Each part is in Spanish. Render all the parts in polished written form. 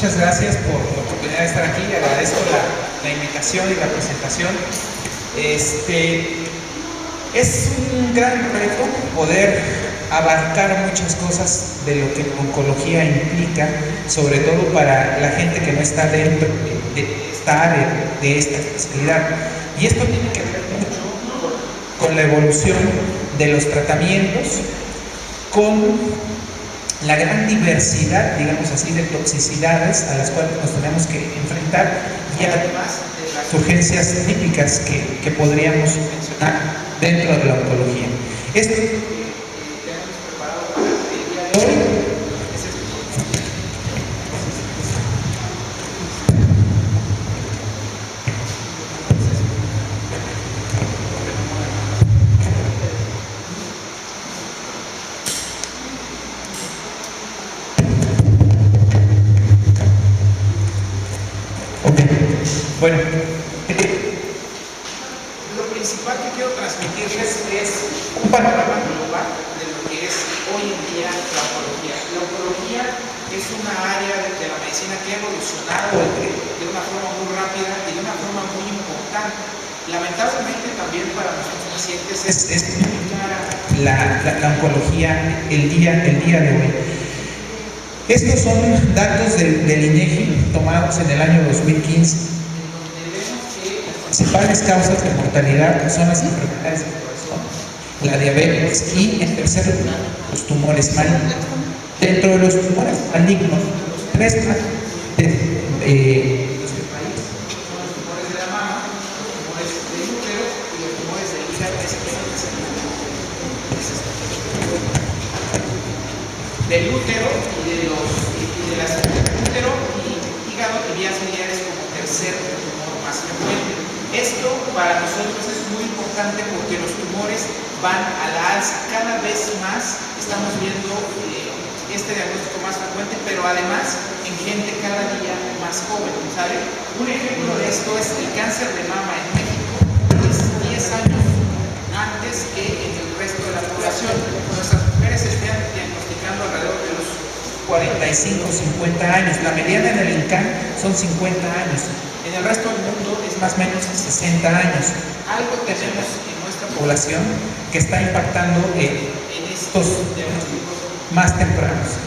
muchas gracias por la oportunidad de estar aquí. Agradezco la invitación y la presentación. Es un gran reto poder abarcar muchas cosas de lo que la oncología implica, sobre todo para la gente que no está dentro de esta área, de esta especialidad. Y esto tiene que ver mucho con la evolución de los tratamientos, con la gran diversidad, digamos así, de toxicidades a las cuales nos tenemos que enfrentar, y además de las urgencias típicas que podríamos mencionar dentro de la oncología. Esto es lo que tenemos preparado para el día de hoy. Bueno, lo principal que quiero transmitirles es un panorama global de lo que es hoy en día la oncología. La oncología es una área de la medicina que ha evolucionado de una forma muy rápida y de una forma muy importante. Lamentablemente también para nuestros pacientes es muy cara la oncología el día de hoy. Estos son datos del INEGI tomados en el año 2015. Las principales causas de mortalidad son las enfermedades del corazón, la diabetes y, en tercer lugar, los tumores malignos. Dentro de los tumores malignos, los tres más de este país son los tumores de la mama, los tumores del útero y los tumores del hígado. Del útero y de las útero y hígado y vías biliares como tercer tumor más frecuente. Esto para nosotros es muy importante porque los tumores van a la alza. Cada vez más estamos viendo este diagnóstico más frecuente, pero además en gente cada día más joven, ¿sabe? Un ejemplo de esto es el cáncer de mama en México, es 10 años antes que en el resto de la población. Nuestras mujeres se están diagnosticando alrededor de los 45, 50 años. La mediana en el INCAN son 50 años. En el resto del mundo es más o menos 60 años. Algo tenemos en nuestra población que está impactando en estos diagnósticos más tempranos.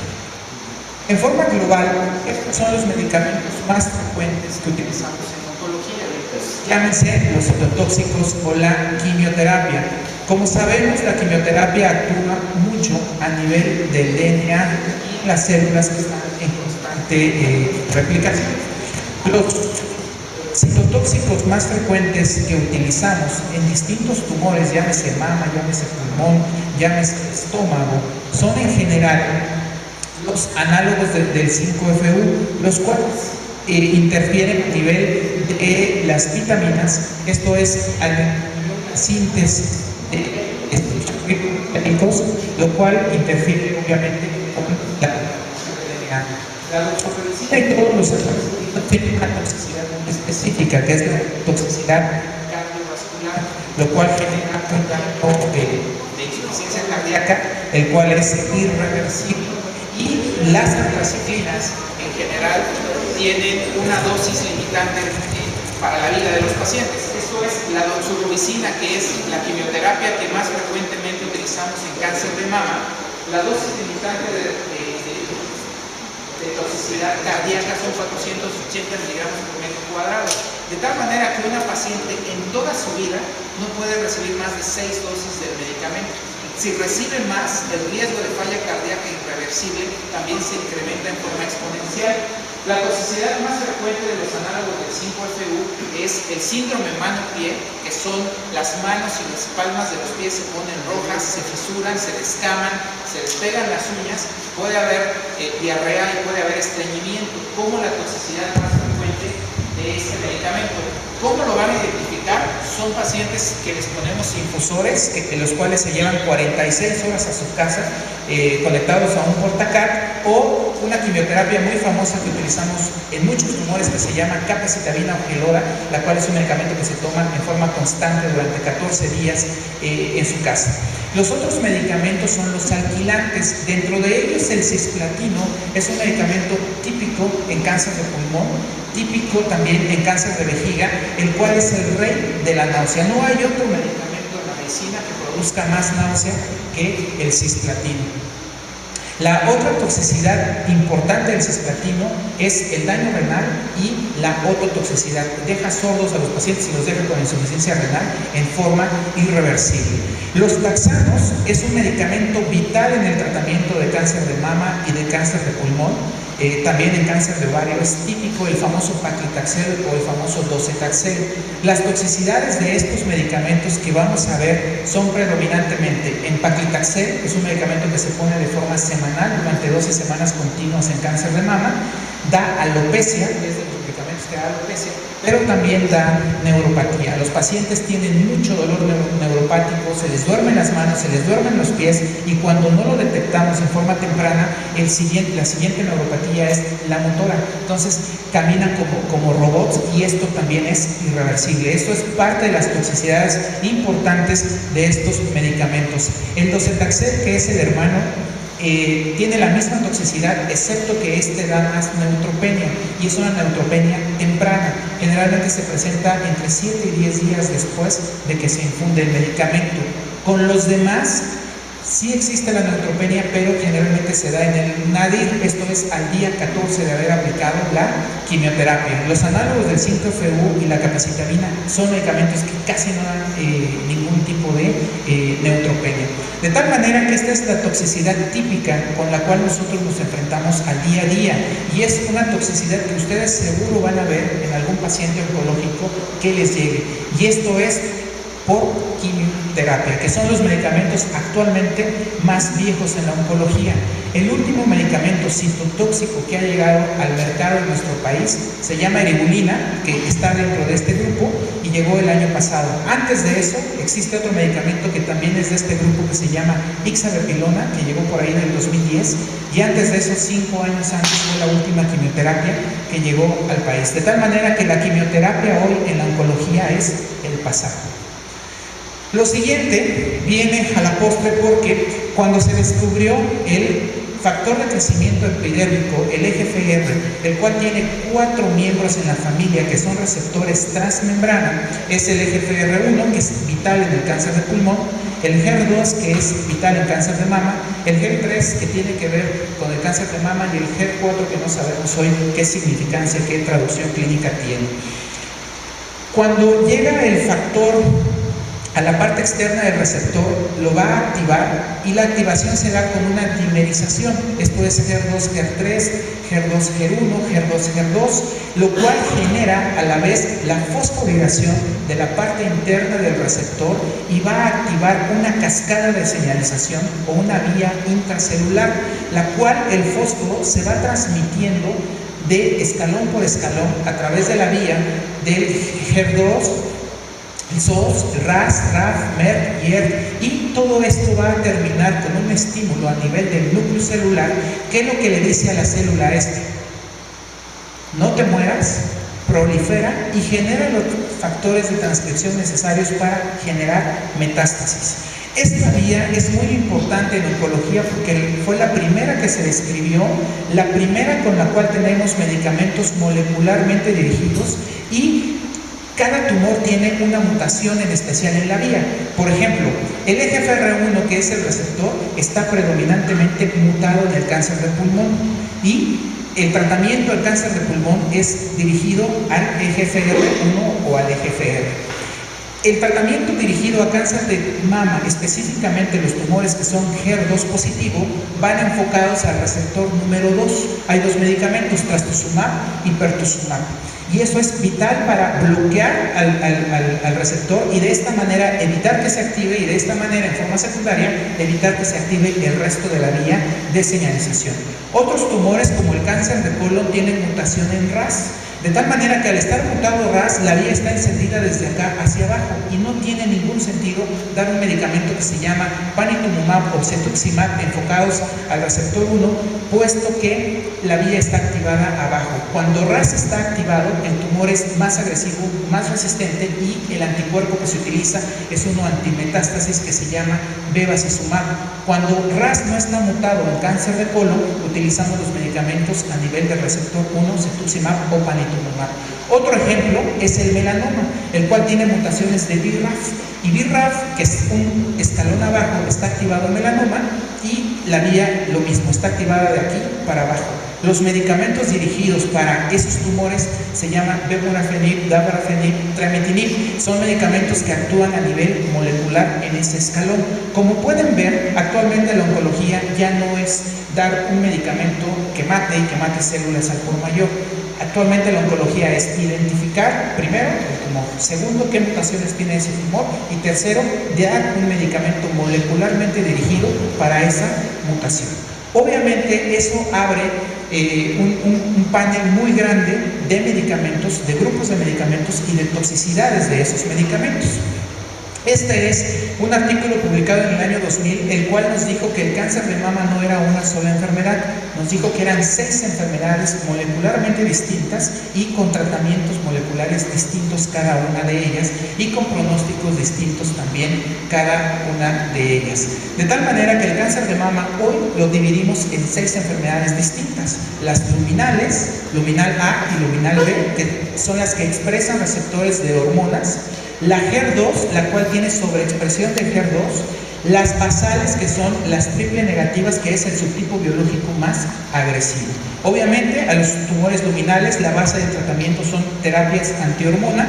En forma global, estos son los medicamentos más frecuentes que utilizamos en oncología. Llámense los citotóxicos o la quimioterapia. Como sabemos, la quimioterapia actúa mucho a nivel del DNA y las células que están en constante replicación. Los citotóxicos más frecuentes que utilizamos en distintos tumores, llámese mama, llámese pulmón, llámese estómago, son en general los análogos del 5-FU, los cuales interfieren a nivel de las vitaminas, esto es la síntesis de químicos, lo cual interfiere obviamente con la DNA. La doxorubicina y todos los antibióticos tienen una toxicidad muy específica, que es la toxicidad cardiovascular, lo cual genera un daño de insuficiencia cardíaca, el cual es irreversible. Y las antraciclinas en general tienen una dosis limitante para la vida de los pacientes. Esto es la doxorubicina, que es la quimioterapia que más frecuentemente utilizamos en cáncer de mama. La dosis limitante de toxicidad cardíaca son 480 miligramos por metro cuadrado. De tal manera que una paciente en toda su vida no puede recibir más de 6 dosis del medicamento. Si recibe más, el riesgo de falla cardíaca irreversible también se incrementa en forma exponencial. La toxicidad más frecuente de los análogos del 5-FU es el síndrome mano-pie, que son las manos y las palmas de los pies se ponen rojas, se fisuran, se descaman, se despegan las uñas, puede haber diarrea y puede haber estreñimiento, como la toxicidad más frecuente de este medicamento. ¿Cómo lo van a identificar? Son pacientes que les ponemos infusores, los cuales se llevan 46 horas a su casa conectados a un portacat, o una quimioterapia muy famosa que utilizamos en muchos tumores que se llama capecitabina o gelora, la cual es un medicamento que se toma en forma constante durante 14 días en su casa. Los otros medicamentos son los alquilantes. Dentro de ellos el cisplatino es un medicamento típico en cáncer de pulmón, típico también en cáncer de vejiga, el cual es el rey de la náusea. No hay otro medicamento en la medicina que produzca más náusea que el cisplatino. La otra toxicidad importante del cisplatino es el daño renal y la ototoxicidad. Deja sordos a los pacientes y los deja con insuficiencia renal en forma irreversible. Los taxanos es un medicamento vital en el tratamiento de cáncer de mama y de cáncer de pulmón. También en cáncer de ovario es típico el famoso paclitaxel o el famoso docetaxel. Las toxicidades de estos medicamentos que vamos a ver son predominantemente en paclitaxel, es un medicamento que se pone de forma semanal durante 12 semanas continuas en cáncer de mama, da alopecia, es de los medicamentos que da alopecia, pero también da neuropatía. Los pacientes tienen mucho dolor neuropático, se les duermen las manos, se les duermen los pies, y cuando no lo detectamos en forma temprana, la siguiente neuropatía es la motora. Entonces caminan como robots, y esto también es irreversible. Esto es parte de las toxicidades importantes de estos medicamentos. El docetaxel, que es el hermano, tiene la misma toxicidad, excepto que este da más neutropenia, y es una neutropenia temprana. Generalmente se presenta entre 7 y 10 días después de que se infunde el medicamento. Con los demás sí existe la neutropenia, pero generalmente se da en el nadir, esto es al día 14 de haber aplicado la quimioterapia. Los análogos del 5-FU y la capecitabina son medicamentos que casi no dan ningún tipo de neutropenia. De tal manera que esta es la toxicidad típica con la cual nosotros nos enfrentamos al día a día, y es una toxicidad que ustedes seguro van a ver en algún paciente oncológico que les llegue, y esto es por quimioterapia, que son los medicamentos actualmente más viejos en la oncología. El último medicamento citotóxico que ha llegado al mercado en nuestro país se llama eribulina, que está dentro de este grupo y llegó el año pasado. Antes de eso existe otro medicamento que también es de este grupo, que se llama ixaverpilona, que llegó por ahí en el 2010, y antes de eso, 5 años antes, fue la última quimioterapia que llegó al país. De tal manera que la quimioterapia hoy en la oncología es el pasado. Lo siguiente viene a la postre, porque cuando se descubrió el factor de crecimiento epidérmico, el EGFR, el cual tiene 4 miembros en la familia que son receptores transmembrana, es el EGFR1, que es vital en el cáncer de pulmón, el HER2, que es vital en cáncer de mama, el HER3, que tiene que ver con el cáncer de mama, y el HER4, que no sabemos hoy qué significancia, qué traducción clínica tiene. Cuando llega el factor a la parte externa del receptor, lo va a activar, y la activación se da con una dimerización. Esto es HER2, HER3, HER2, HER1, HER2, HER2, lo cual genera a la vez la fosforilación de la parte interna del receptor, y va a activar una cascada de señalización o una vía intracelular, la cual el fósforo se va transmitiendo de escalón por escalón a través de la vía del HER2, SOS, RAS, RAF, MER y ERT, y todo esto va a terminar con un estímulo a nivel del núcleo celular, que lo que le dice a la célula es: no te mueras, prolifera y genera los factores de transcripción necesarios para generar metástasis. Esta vía es muy importante en oncología porque fue la primera que se describió, la primera con la cual tenemos medicamentos molecularmente dirigidos, y cada tumor tiene una mutación en especial en la vía. Por ejemplo, el EGFR1, que es el receptor, está predominantemente mutado en el cáncer de pulmón, y el tratamiento del cáncer de pulmón es dirigido al EGFR1 o al EGFR. El tratamiento dirigido a cáncer de mama, específicamente los tumores que son HER2 positivo, van enfocados al receptor número 2. Hay 2 medicamentos, trastuzumab y pertuzumab. Y eso es vital para bloquear al receptor, y de esta manera evitar que se active, y de esta manera, en forma secundaria, evitar que se active el resto de la vía de señalización. Otros tumores, como el cáncer de colon, tienen mutación en RAS. De tal manera que al estar mutado RAS, la vía está encendida desde acá hacia abajo y no tiene ningún sentido dar un medicamento que se llama panitumumab o cetuximab enfocados al receptor 1, puesto que la vía está activada abajo. Cuando RAS está activado, el tumor es más agresivo, más resistente y el anticuerpo que se utiliza es uno antimetástasis que se llama bevacizumab. Cuando RAS no está mutado en cáncer de colon, utilizamos los medicamentos a nivel del receptor 1, cetuximab o panitumumab. Otro ejemplo es el melanoma, el cual tiene mutaciones de BRAF. Y BRAF, que es un escalón abajo, está activado en melanoma y la vía lo mismo, está activada de aquí para abajo. Los medicamentos dirigidos para esos tumores se llaman bevurafenib, dabrafenib, tramitinib. Son medicamentos que actúan a nivel molecular en ese escalón. Como pueden ver, actualmente la oncología ya no es dar un medicamento que mate y que mate células al por mayor. Actualmente la oncología es identificar, primero, el tumor, segundo, qué mutaciones tiene ese tumor y tercero, dar un medicamento molecularmente dirigido para esa mutación. Obviamente eso abre un panel muy grande de medicamentos, de grupos de medicamentos y de toxicidades de esos medicamentos. Este es un artículo publicado en el año 2000, el cual nos dijo que el cáncer de mama no era una sola enfermedad, nos dijo que eran 6 enfermedades molecularmente distintas y con tratamientos moleculares distintos cada una de ellas y con pronósticos distintos también cada una de ellas. De tal manera que el cáncer de mama hoy lo dividimos en 6 enfermedades distintas: las luminales, luminal A y luminal B, que son las que expresan receptores de hormonas; la HER2, la cual tiene sobreexpresión de HER2; las basales, que son las triple negativas, que es el subtipo biológico más agresivo. Obviamente, a los tumores luminales, la base de tratamiento son terapias antihormona.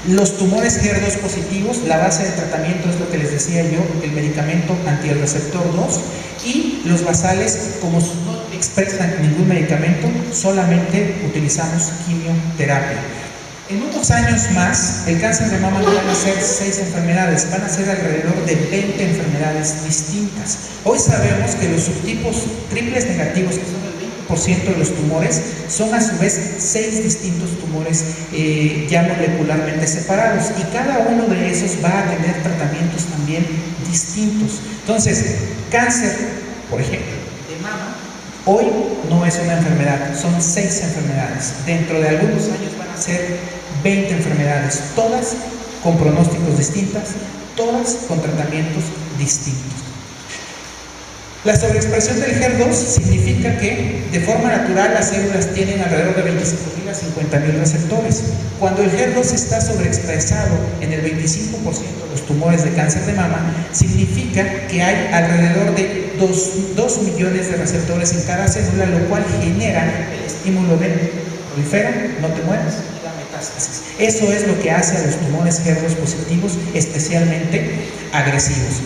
Los tumores HER2 positivos, la base de tratamiento es lo que les decía yo, el medicamento anti-receptor 2. Y los basales, como no expresan ningún medicamento, solamente utilizamos quimioterapia. En unos años más, el cáncer de mama no van a ser 6 enfermedades, van a ser alrededor de 20 enfermedades distintas. Hoy sabemos que los subtipos triples negativos, que son el 20% de los tumores, son a su vez 6 distintos tumores ya molecularmente separados, y cada uno de esos va a tener tratamientos también distintos. Entonces, cáncer, por ejemplo, de mama, hoy no es una enfermedad, son 6 enfermedades. Dentro de algunos años van a ser 20 enfermedades, todas con pronósticos distintas, todas con tratamientos distintos. La sobreexpresión del HER2 significa que de forma natural las células tienen alrededor de 25.000 a 50.000 receptores. Cuando el HER2 está sobreexpresado en el 25% de los tumores de cáncer de mama, significa que hay alrededor de 2 millones de receptores en cada célula, lo cual genera el estímulo de prolifera, no te mueras, y la metástasis. Eso es lo que hace a los tumores HER2 positivos especialmente agresivos.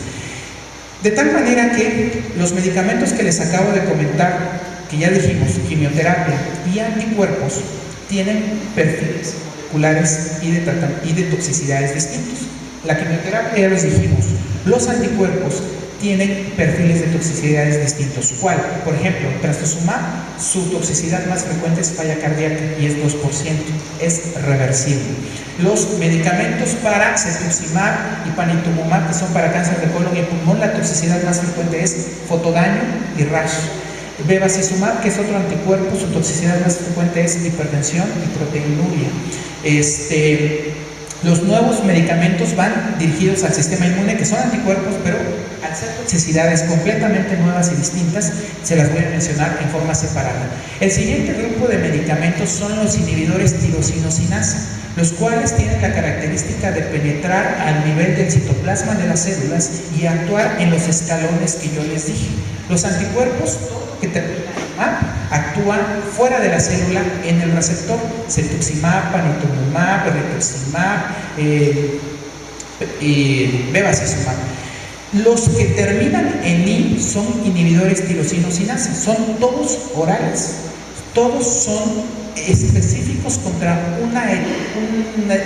De tal manera que los medicamentos que les acabo de comentar, que ya dijimos, quimioterapia y anticuerpos, tienen perfiles moleculares y de toxicidades distintos. La quimioterapia ya les dijimos, los anticuerpos tienen perfiles de toxicidades distintos. ¿Cuál? Por ejemplo, trastuzumab, su toxicidad más frecuente es falla cardíaca y es 2%, es reversible. Los medicamentos para cetuximab y panitumumab, que son para cáncer de colon y pulmón, la toxicidad más frecuente es fotodaño y rash. Bevacizumab, que es otro anticuerpo, su toxicidad más frecuente es hipertensión y proteinuria. Los nuevos medicamentos van dirigidos al sistema inmune, que son anticuerpos, pero al ser toxicidades completamente nuevas y distintas, se las voy a mencionar en forma separada. El siguiente grupo de medicamentos son los inhibidores tirosinosinasa, los cuales tienen la característica de penetrar al nivel del citoplasma de las células y actuar en los escalones que yo les dije. Los anticuerpos, todo lo que termina en MAP, actúan fuera de la célula en el receptor. Cetuximab, panitumumab, rituximab y bevacizumab. Los que terminan en I son inhibidores tirosinosinasa, son todos orales, todos son específicos contra un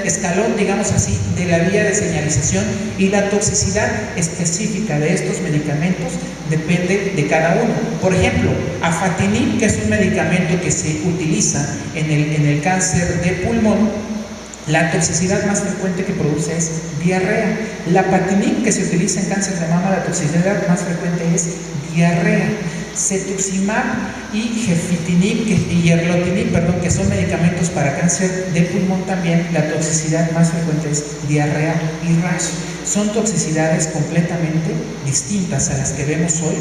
escalón, digamos así, de la vía de señalización, y la toxicidad específica de estos medicamentos depende de cada uno. Por ejemplo, afatinib, que es un medicamento que se utiliza en el cáncer de pulmón, la toxicidad más frecuente que produce es diarrea. La apatinib, que se utiliza en cáncer de mama, la toxicidad más frecuente es diarrea. Cetuximab y gefitinib y erlotinib, que son medicamentos para cáncer de pulmón también, la toxicidad más frecuente es diarrea y rash. Son toxicidades completamente distintas a las que vemos hoy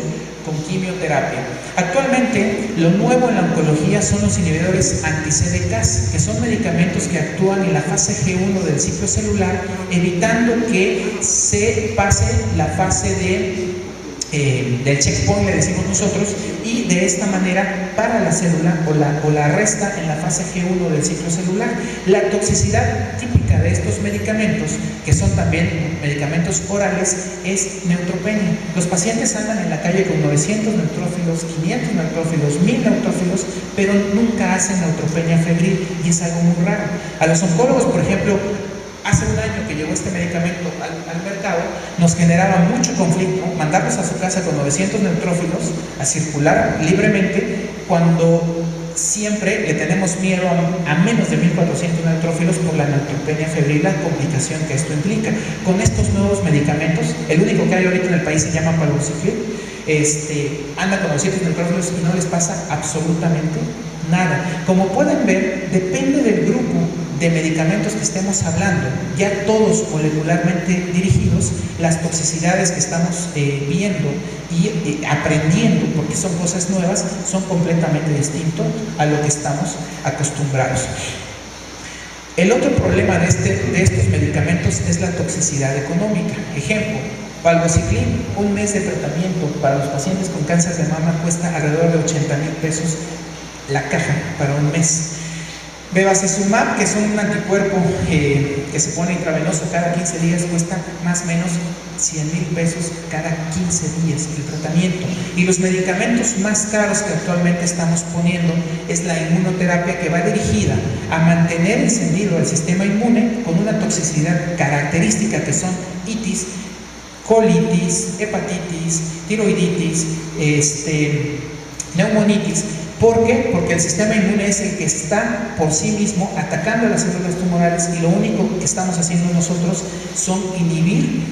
con quimioterapia. Actualmente, lo nuevo en la oncología son los inhibidores anti-CDKs, que son medicamentos que actúan en la fase G1 del ciclo celular, evitando que se pase la fase del checkpoint, le decimos nosotros, y de esta manera para la célula o la resta en la fase G1 del ciclo celular. La toxicidad típica de estos medicamentos, que son también medicamentos orales, es neutropenia. Los pacientes andan en la calle con 900 neutrófilos, 500 neutrófilos, 1000 neutrófilos, pero nunca hacen neutropenia febril, y es algo muy raro. A los oncólogos, por ejemplo, hace un año que llegó este medicamento al mercado, nos generaba mucho conflicto mandarlos a su casa con 900 neutrófilos a circular libremente, cuando siempre le tenemos miedo a menos de 1400 neutrófilos por la neutropenia febril, la complicación que esto implica. Con estos nuevos medicamentos, el único que hay ahorita en el país se llama palbociclib, anda con 900 neutrófilos y no les pasa absolutamente nada. Como pueden ver, depende del grupo de medicamentos que estemos hablando, ya todos molecularmente dirigidos, las toxicidades que estamos viendo y aprendiendo, porque son cosas nuevas, son completamente distintos a lo que estamos acostumbrados. El otro problema de estos medicamentos es la toxicidad económica. Ejemplo, palbociclib, un mes de tratamiento para los pacientes con cáncer de mama cuesta alrededor de 80,000 pesos la caja para un mes. Bevacizumab, que es un anticuerpo que se pone intravenoso cada 15 días, cuesta más o menos 100,000 pesos cada 15 días el tratamiento. Y los medicamentos más caros que actualmente estamos poniendo es la inmunoterapia, que va dirigida a mantener encendido el sistema inmune con una toxicidad característica, que son itis, colitis, hepatitis, tiroiditis, neumonitis. ¿Por qué? Porque el sistema inmune es el que está por sí mismo atacando las células tumorales, y lo único que estamos haciendo nosotros son inhibir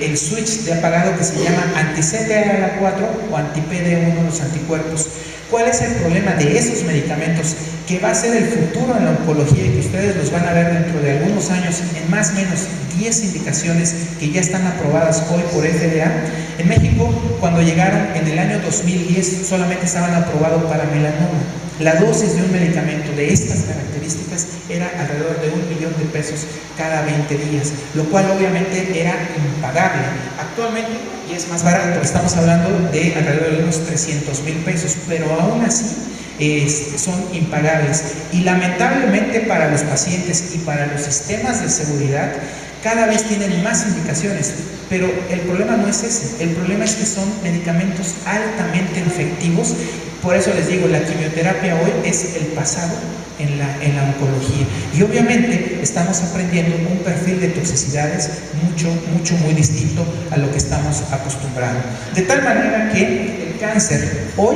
el switch de apagado que se llama anti-CTLA4 o anti-PD1, los anticuerpos. ¿Cuál es el problema de esos medicamentos? Que va a ser el futuro en la oncología, y que ustedes los van a ver dentro de algunos años en más o menos 10 indicaciones que ya están aprobadas hoy por FDA. En México, cuando llegaron en el año 2010, solamente estaban aprobados para melanoma. La dosis de un medicamento de estas características era alrededor de 1 millón de pesos cada 20 días, lo cual obviamente era impagable. Actualmente, y es más barato, estamos hablando de alrededor de unos 300,000 pesos, pero aún así son impagables. Y lamentablemente para los pacientes y para los sistemas de seguridad, cada vez tienen más indicaciones, pero el problema no es ese. El problema es que son medicamentos altamente efectivos. Por eso les digo, la quimioterapia hoy es el pasado en la oncología, y obviamente estamos aprendiendo un perfil de toxicidades muy distinto a lo que estamos acostumbrados. De tal manera que el cáncer hoy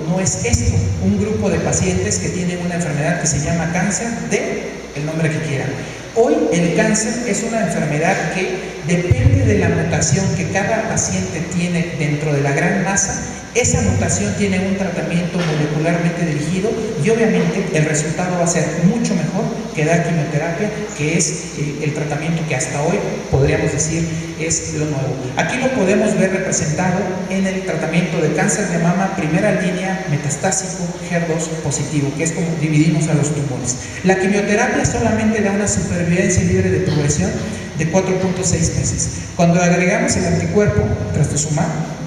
no es esto, un grupo de pacientes que tienen una enfermedad que se llama cáncer de el nombre que quieran. Hoy el cáncer es una enfermedad que depende de la mutación que cada paciente tiene dentro de la gran masa. Esa mutación tiene un tratamiento molecularmente dirigido, y obviamente el resultado va a ser mucho mejor que dar quimioterapia, que es el tratamiento que hasta hoy podríamos decir es lo nuevo. Aquí lo podemos ver representado en el tratamiento de cáncer de mama primera línea metastásico HER2 positivo, que es como dividimos a los tumores. La quimioterapia solamente da una supervivencia libre de progresión de 4.6 meses. Cuando agregamos el anticuerpo trastuzumab,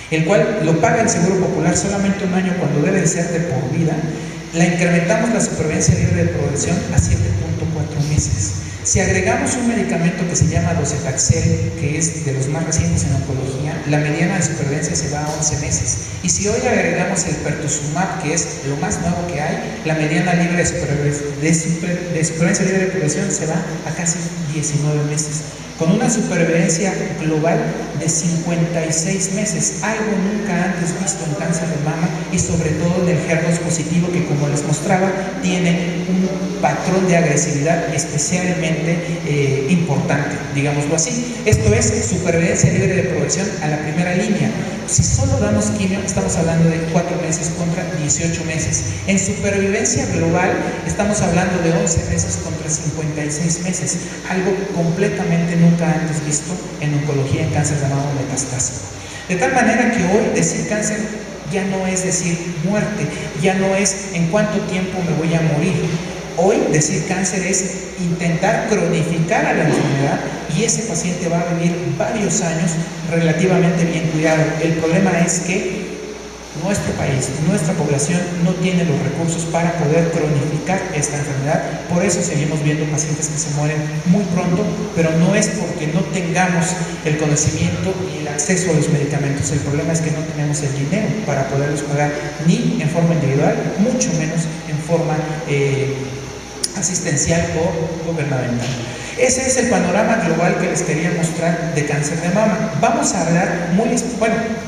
el cual lo paga el Seguro Popular solamente un año cuando debe ser de por vida, la incrementamos la supervivencia libre de progresión a 7.4 meses. Si agregamos un medicamento que se llama docetaxel, que es de los más recientes en oncología, la mediana de supervivencia se va a 11 meses. Y si hoy agregamos el pertuzumab, que es lo más nuevo que hay, la mediana libre de supervivencia libre de población se va a casi 19 meses, con una supervivencia global de 56 meses, algo nunca antes visto en cáncer de mama y sobre todo en el HER2 positivo, que como les mostraba, tiene un patrón de agresividad especialmente importante, digámoslo así. Esto es supervivencia libre de progresión a la primera línea. Si solo damos quimio, estamos hablando de 4 meses contra 18 meses. En supervivencia global, estamos hablando de 11 meses contra 56 meses, algo completamente nunca antes visto en oncología en cáncer de mama metastásico. De tal manera que hoy decir cáncer ya no es decir muerte, ya no es en cuánto tiempo me voy a morir. Hoy decir cáncer es intentar cronificar a la enfermedad y ese paciente va a vivir varios años relativamente bien cuidado. El problema es que nuestro país, nuestra población no tiene los recursos para poder cronificar esta enfermedad. Por eso seguimos viendo pacientes que se mueren muy pronto, pero no es porque no tengamos el conocimiento y el acceso a los medicamentos. El problema es que no tenemos el dinero para poderlos pagar ni en forma individual, mucho menos en forma asistencial o gubernamental. Ese es el panorama global que les quería mostrar de cáncer de mama. Vamos a hablar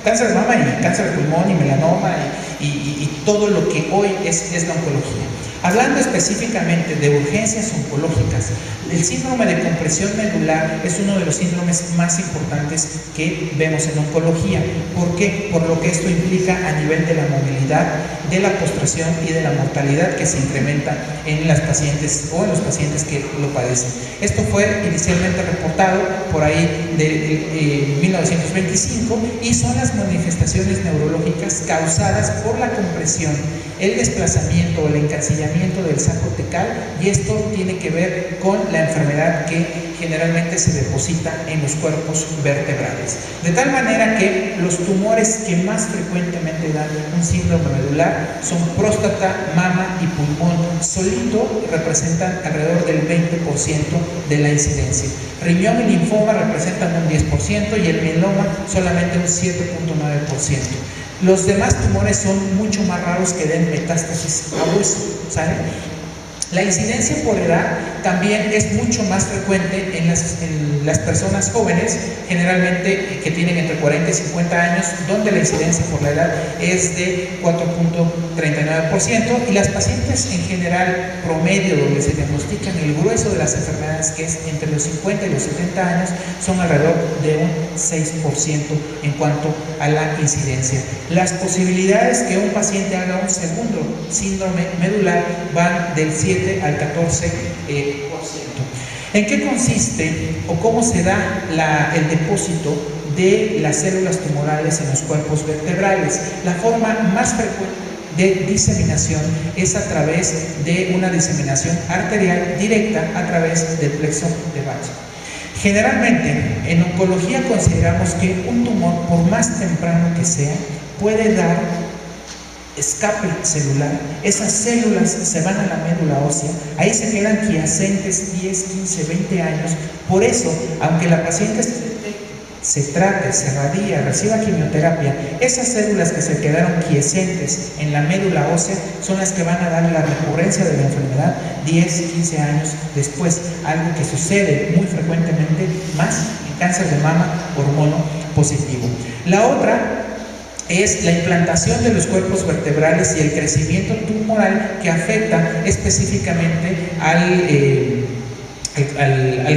cáncer de mama y cáncer de pulmón y melanoma y todo lo que hoy es la oncología. Hablando específicamente de urgencias oncológicas, el síndrome de compresión medular es uno de los síndromes más importantes que vemos en oncología. ¿Por qué? Por lo que esto implica a nivel de la movilidad, de la postración y de la mortalidad que se incrementa en las pacientes o en los pacientes que lo padecen. Esto fue inicialmente reportado por ahí de 1925 y son las manifestaciones neurológicas causadas por la compresión, el desplazamiento o el encasillamiento del saco tecal, y esto tiene que ver con la enfermedad que generalmente se deposita en los cuerpos vertebrales. De tal manera que los tumores que más frecuentemente dan un síndrome medular son próstata, mama y pulmón. Solito representan alrededor del 20% de la incidencia. Riñón y linfoma representan un 10% y el mieloma solamente un 7.9%. Los demás tumores son mucho más raros que den metástasis a hueso, ¿saben? La incidencia por edad también es mucho más frecuente en las personas jóvenes, generalmente que tienen entre 40 y 50 años, donde la incidencia por la edad es de 4.39%, y las pacientes en general promedio, donde se diagnostican el grueso de las enfermedades, que es entre los 50 y los 70 años, son alrededor de un 6% en cuanto a la incidencia. Las posibilidades que un paciente haga un segundo síndrome medular van del 7 al 14%. ¿En qué consiste o cómo se da el depósito de las células tumorales en los cuerpos vertebrales? La forma más frecuente de diseminación es a través de una diseminación arterial directa a través del plexo de Barrett. Generalmente en oncología consideramos que un tumor, por más temprano que sea, puede dar escape celular. Esas células se van a la médula ósea, ahí se quedan quiescentes 10, 15, 20 años. Por eso, aunque la paciente se trate, se radie, reciba quimioterapia, esas células que se quedaron quiescentes en la médula ósea son las que van a dar la recurrencia de la enfermedad 10, 15 años después, algo que sucede muy frecuentemente más en cáncer de mama hormono positivo. La otra es la implantación de los cuerpos vertebrales y el crecimiento tumoral que afecta específicamente al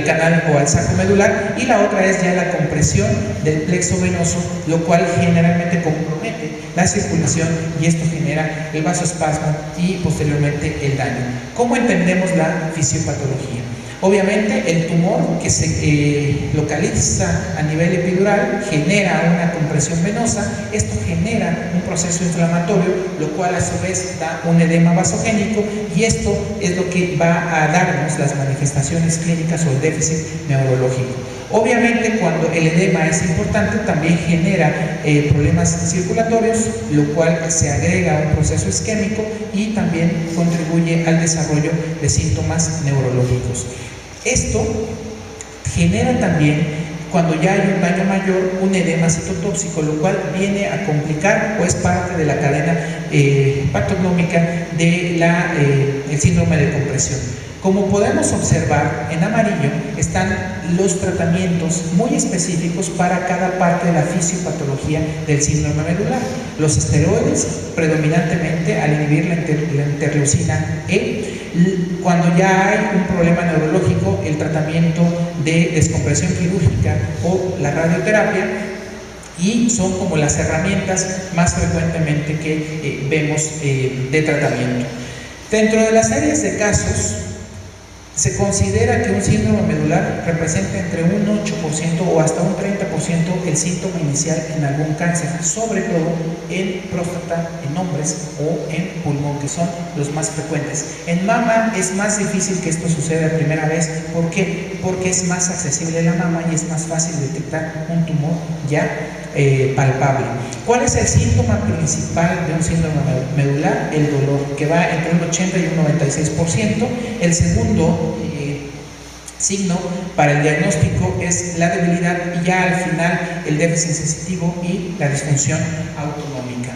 canal o al saco medular, y la otra es ya la compresión del plexo venoso, lo cual generalmente compromete la circulación y esto genera el vasoespasmo y posteriormente el daño. ¿Cómo entendemos la fisiopatología? Obviamente el tumor que se localiza a nivel epidural genera una compresión venosa, esto genera un proceso inflamatorio, lo cual a su vez da un edema vasogénico, y esto es lo que va a darnos las manifestaciones clínicas o el déficit neurológico. Obviamente cuando el edema es importante también genera problemas circulatorios, lo cual se agrega a un proceso isquémico y también contribuye al desarrollo de síntomas neurológicos. Esto genera también, cuando ya hay un daño mayor, un edema citotóxico, lo cual viene a complicar o es parte de la cadena patognomónica del síndrome de compresión. Como podemos observar, en amarillo están los tratamientos muy específicos para cada parte de la fisiopatología del síndrome medular. Los esteroides, predominantemente al inhibir la interleucina E. Cuando ya hay un problema neurológico, el tratamiento de descompresión quirúrgica o la radioterapia, y son como las herramientas más frecuentemente que vemos de tratamiento. Dentro de las series de casos, se considera que un síndrome medular representa entre un 8% o hasta un 30% el síntoma inicial en algún cáncer, sobre todo en próstata en hombres o en pulmón, que son los más frecuentes. En mama es más difícil que esto suceda a primera vez. ¿Por qué? Porque es más accesible la mama y es más fácil detectar un tumor ya palpable. ¿Cuál es el síntoma principal de un síndrome medular? El dolor, que va entre un 80 y un 96%. El segundo signo para el diagnóstico es la debilidad y ya al final el déficit sensitivo y la disfunción autonómica.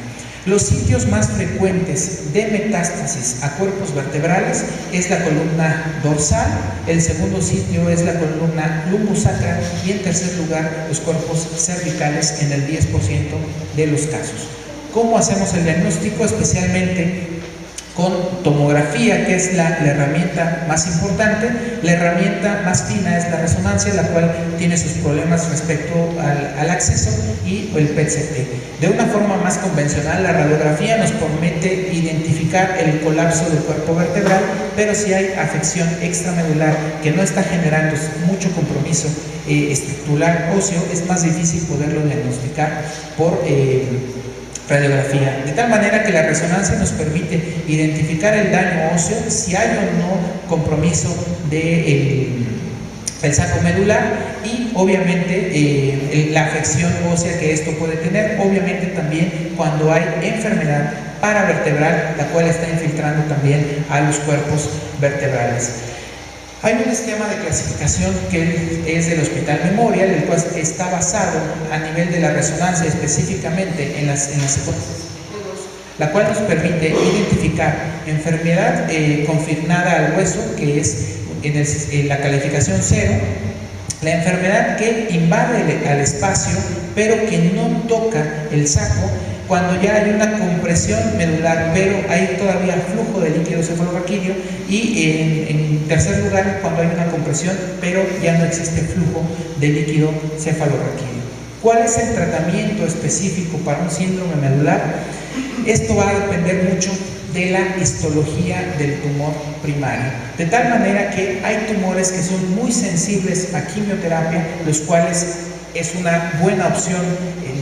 Los sitios más frecuentes de metástasis a cuerpos vertebrales es la columna dorsal, el segundo sitio es la columna lumbosacra y en tercer lugar los cuerpos cervicales en el 10% de los casos. ¿Cómo hacemos el diagnóstico? Especialmente con tomografía, que es la herramienta más importante. La herramienta más fina es la resonancia, la cual tiene sus problemas respecto al acceso, y el PET-CT. De una forma más convencional, la radiografía nos permite identificar el colapso del cuerpo vertebral, pero si hay afección extramedular que no está generando mucho compromiso estructural óseo, es más difícil poderlo diagnosticar por radiografía, de tal manera que la resonancia nos permite identificar el daño óseo, si hay o no compromiso del saco medular, y obviamente la afección ósea que esto puede tener, obviamente también cuando hay enfermedad paravertebral, la cual está infiltrando también a los cuerpos vertebrales. Hay un esquema de clasificación que es del Hospital Memorial, el cual está basado a nivel de la resonancia, específicamente en las secuencias, la cual nos permite identificar enfermedad confirmada al hueso, que es en la calificación 0, la enfermedad que invade al espacio pero que no toca el saco, cuando ya hay una compresión medular, pero hay todavía flujo de líquido cefalorraquídeo, y en tercer lugar, cuando hay una compresión, pero ya no existe flujo de líquido cefalorraquídeo. ¿Cuál es el tratamiento específico para un síndrome medular? Esto va a depender mucho de la histología del tumor primario, de tal manera que hay tumores que son muy sensibles a quimioterapia, los cuales es una buena opción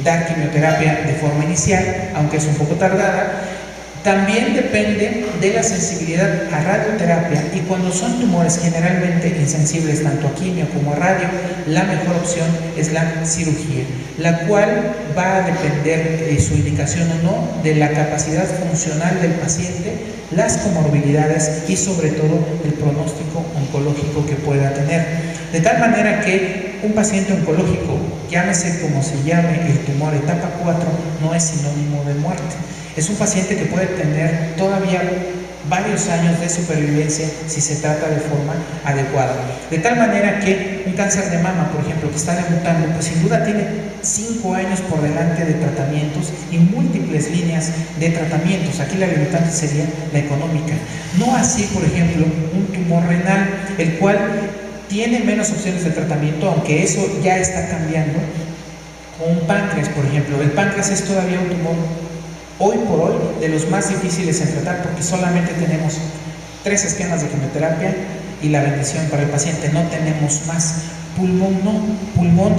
dar quimioterapia de forma inicial, aunque es un poco tardada. También depende de la sensibilidad a radioterapia, y cuando son tumores generalmente insensibles tanto a quimio como a radio, la mejor opción es la cirugía, la cual va a depender su indicación o no de la capacidad funcional del paciente, las comorbilidades y sobre todo el pronóstico oncológico que pueda tener. De tal manera que un paciente oncológico, llámese como se llame el tumor etapa 4, no es sinónimo de muerte. Es un paciente que puede tener todavía varios años de supervivencia si se trata de forma adecuada. De tal manera que un cáncer de mama, por ejemplo, que está debutando, pues sin duda tiene 5 años por delante de tratamientos y múltiples líneas de tratamientos. Aquí la limitante sería la económica. No así, por ejemplo, un tumor renal, el cual tiene menos opciones de tratamiento, aunque eso ya está cambiando. O un páncreas, por ejemplo. El páncreas es todavía un tumor hoy por hoy de los más difíciles en tratar, porque solamente tenemos 3 esquemas de quimioterapia y la bendición para el paciente, no tenemos más. Pulmón no, pulmón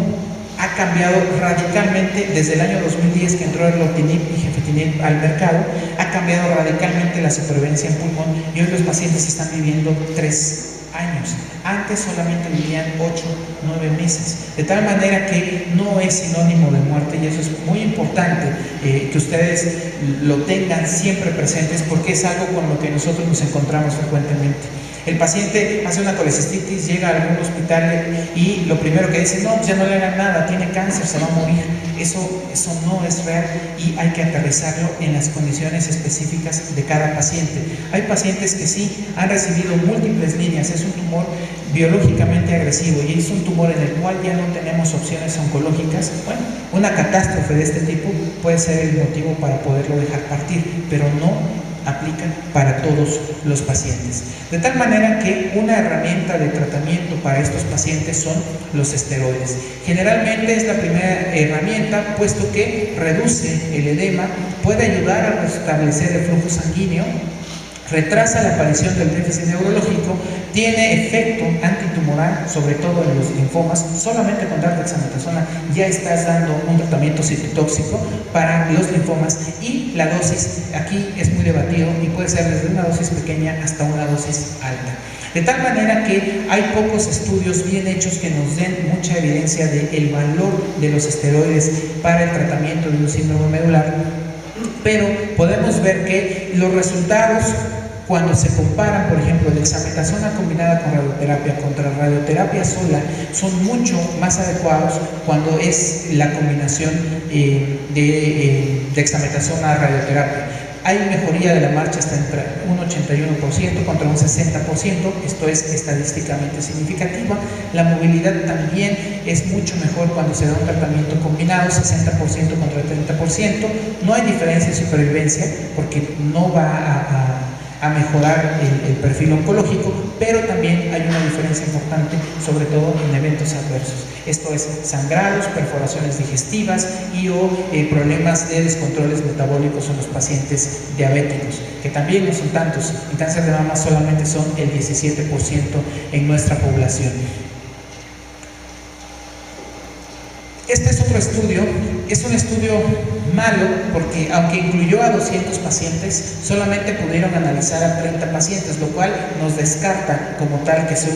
ha cambiado radicalmente desde el año 2010 que entró erlotinib y gefitinib al mercado, ha cambiado radicalmente la supervivencia en pulmón, y hoy los pacientes están viviendo 3 años. Antes solamente vivían 8, 9 meses, de tal manera que no es sinónimo de muerte, y eso es muy importante que ustedes lo tengan siempre presentes, porque es algo con lo que nosotros nos encontramos frecuentemente. El paciente hace una colecistitis, llega a algún hospital y lo primero que dice, no, pues ya no le hagan nada, tiene cáncer, se va a morir. Eso no es real y hay que aterrizarlo en las condiciones específicas de cada paciente. Hay pacientes que sí han recibido múltiples líneas, es un tumor biológicamente agresivo y es un tumor en el cual ya no tenemos opciones oncológicas. Bueno, una catástrofe de este tipo puede ser el motivo para poderlo dejar partir, pero no aplican para todos los pacientes. De tal manera que una herramienta de tratamiento para estos pacientes son los esteroides. Generalmente es la primera herramienta, puesto que reduce el edema, puede ayudar a restablecer el flujo sanguíneo, retrasa la aparición del déficit neurológico, tiene efecto antitumoral, sobre todo en los linfomas. Solamente con dar dexametasona ya estás dando un tratamiento citotóxico para los linfomas, y la dosis aquí es muy debatido y puede ser desde una dosis pequeña hasta una dosis alta. De tal manera que hay pocos estudios bien hechos que nos den mucha evidencia del valor de los esteroides para el tratamiento de un síndrome medular, pero podemos ver que los resultados, cuando se comparan, por ejemplo, dexametasona combinada con radioterapia contra radioterapia sola, son mucho más adecuados cuando es la combinación de dexametasona radioterapia. Hay mejoría de la marcha hasta entre un 81% contra un 60%, esto es estadísticamente significativa. La movilidad también es mucho mejor cuando se da un tratamiento combinado, 60% contra 30%. No hay diferencia en supervivencia porque no va a mejorar el perfil oncológico, pero también hay una diferencia importante, sobre todo en eventos adversos. Esto es sangrados, perforaciones digestivas y problemas de descontroles metabólicos en los pacientes diabéticos, que también no son tantos. En cáncer de mama solamente son el 17% en nuestra población. Este es otro estudio, es un estudio malo porque aunque incluyó a 200 pacientes, solamente pudieron analizar a 30 pacientes, lo cual nos descarta como tal que sea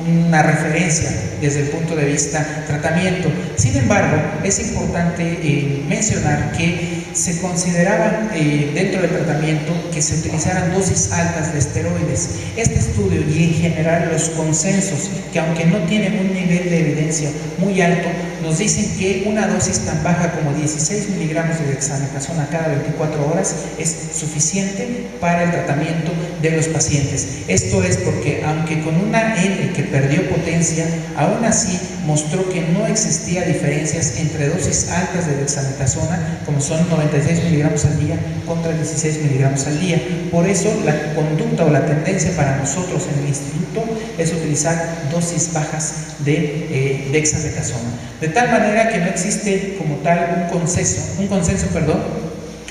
una referencia desde el punto de vista tratamiento. Sin embargo, es importante mencionar que se consideraba dentro del tratamiento que se utilizaran dosis altas de esteroides. Este estudio y en general los consensos, que aunque no tienen un nivel de evidencia muy alto, nos dicen que una dosis tan baja como 16 miligramos de dexametasona cada 24 horas es suficiente para el tratamiento de los pacientes. Esto es porque aunque con una N que perdió potencia, aún así mostró que no existía diferencias entre dosis altas de dexametasona, como son 96 miligramos al día contra 16 miligramos al día. Por eso la conducta o la tendencia para nosotros en el instituto es utilizar dosis bajas de dexametasona. De tal manera que no existe como tal un consenso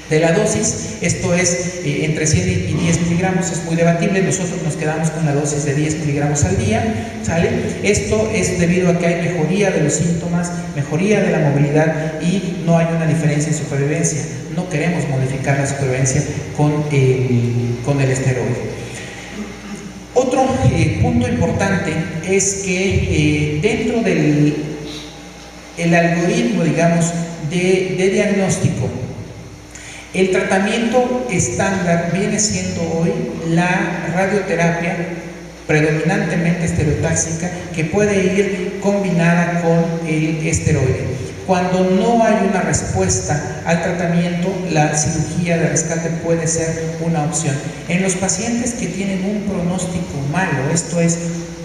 de la dosis. Esto es entre 100 y 10 miligramos, es muy debatible. Nosotros nos quedamos con la dosis de 10 miligramos al día, ¿sale? Esto es debido a que hay mejoría de los síntomas, mejoría de la movilidad y no hay una diferencia en supervivencia. No queremos modificar la supervivencia con el esteroide. Otro punto importante es que dentro del algoritmo, digamos, de diagnóstico, el tratamiento estándar viene siendo hoy la radioterapia predominantemente estereotáxica, que puede ir combinada con el esteroide. Cuando no hay una respuesta al tratamiento, la cirugía de rescate puede ser una opción. En los pacientes que tienen un pronóstico malo, esto es,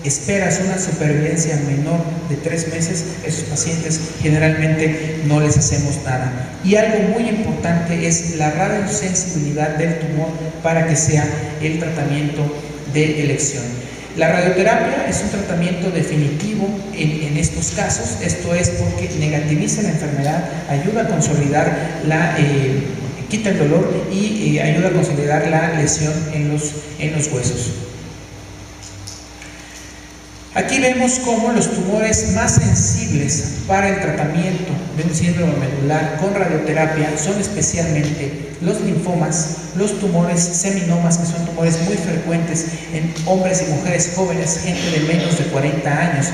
esperas una supervivencia menor de 3 meses, esos pacientes generalmente no les hacemos nada. Y algo muy importante es la radiosensibilidad del tumor para que sea el tratamiento de elección. La radioterapia es un tratamiento definitivo en estos casos. Esto es porque negativiza la enfermedad, ayuda a consolidar quita el dolor y ayuda a consolidar la lesión en los huesos. Aquí vemos cómo los tumores más sensibles para el tratamiento de un síndrome medular con radioterapia son especialmente los linfomas, los tumores seminomas, que son tumores muy frecuentes en hombres y mujeres jóvenes, gente de menos de 40 años.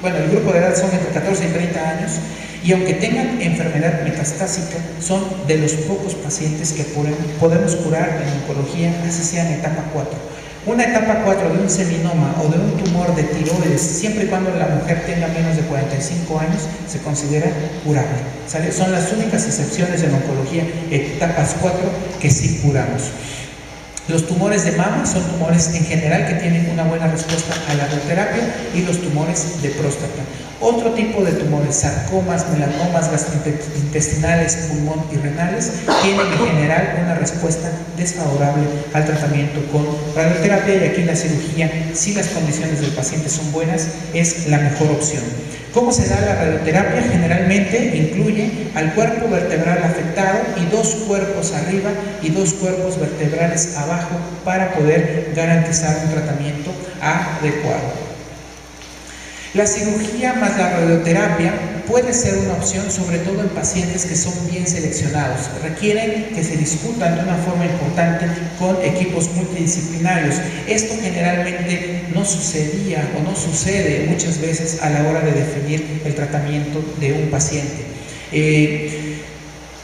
Bueno, el grupo de edad son entre 14 y 30 años. Y aunque tengan enfermedad metastásica, son de los pocos pacientes que podemos curar en oncología, así sea en etapa 4. Una etapa 4 de un seminoma o de un tumor de tiroides, siempre y cuando la mujer tenga menos de 45 años, se considera curable, ¿sale? Son las únicas excepciones en oncología, etapas 4, que sí curamos. Los tumores de mama son tumores en general que tienen una buena respuesta a la radioterapia, y los tumores de próstata. Otro tipo de tumores, sarcomas, melanomas gastrointestinales, pulmón y renales, tienen en general una respuesta desfavorable al tratamiento con radioterapia, y aquí la cirugía, si las condiciones del paciente son buenas, es la mejor opción. ¿Cómo se da la radioterapia? Generalmente incluye al cuerpo vertebral afectado y 2 cuerpos arriba y 2 cuerpos vertebrales abajo para poder garantizar un tratamiento adecuado. La cirugía más la radioterapia puede ser una opción, sobre todo en pacientes que son bien seleccionados. Requieren que se discutan de una forma importante con equipos multidisciplinarios. Esto generalmente no sucedía o no sucede muchas veces a la hora de definir el tratamiento de un paciente.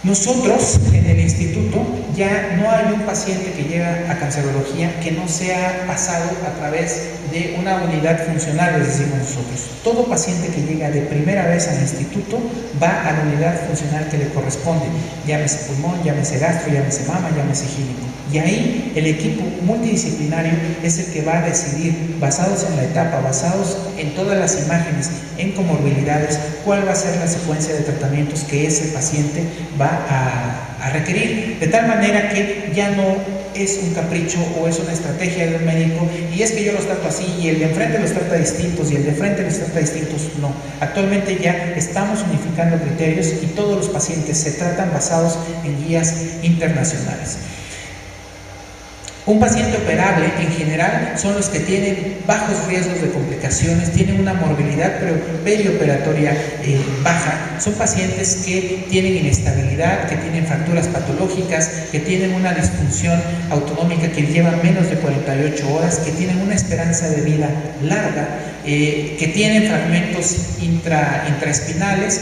Nosotros en el instituto ya no hay un paciente que llega a cancerología que no sea pasado a través de una unidad funcional, les decimos nosotros. Todo paciente que llega de primera vez al instituto va a la unidad funcional que le corresponde, llámese pulmón, llámese gastro, llámese mama, llámese gínico. Y ahí el equipo multidisciplinario es el que va a decidir, basados en la etapa, basados en todas las imágenes, en comorbilidades, cuál va a ser la secuencia de tratamientos que ese paciente va a requerir, de tal manera que ya no es un capricho o es una estrategia del médico, y es que yo los trato así y el de enfrente los trata distintos y el de frente los trata distintos. No, actualmente ya estamos unificando criterios y todos los pacientes se tratan basados en guías internacionales. Un paciente operable en general son los que tienen bajos riesgos de complicaciones, tienen una morbilidad perioperatoria baja. Son pacientes que tienen inestabilidad, que tienen fracturas patológicas, que tienen una disfunción autonómica que lleva menos de 48 horas, que tienen una esperanza de vida larga, que tienen fragmentos intraespinales,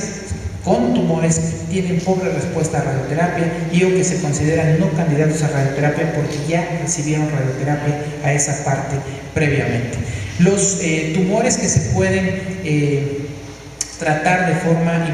con tumores que tienen pobre respuesta a radioterapia y o que se consideran no candidatos a radioterapia porque ya recibieron radioterapia a esa parte previamente. Los tumores que se pueden tratar de forma,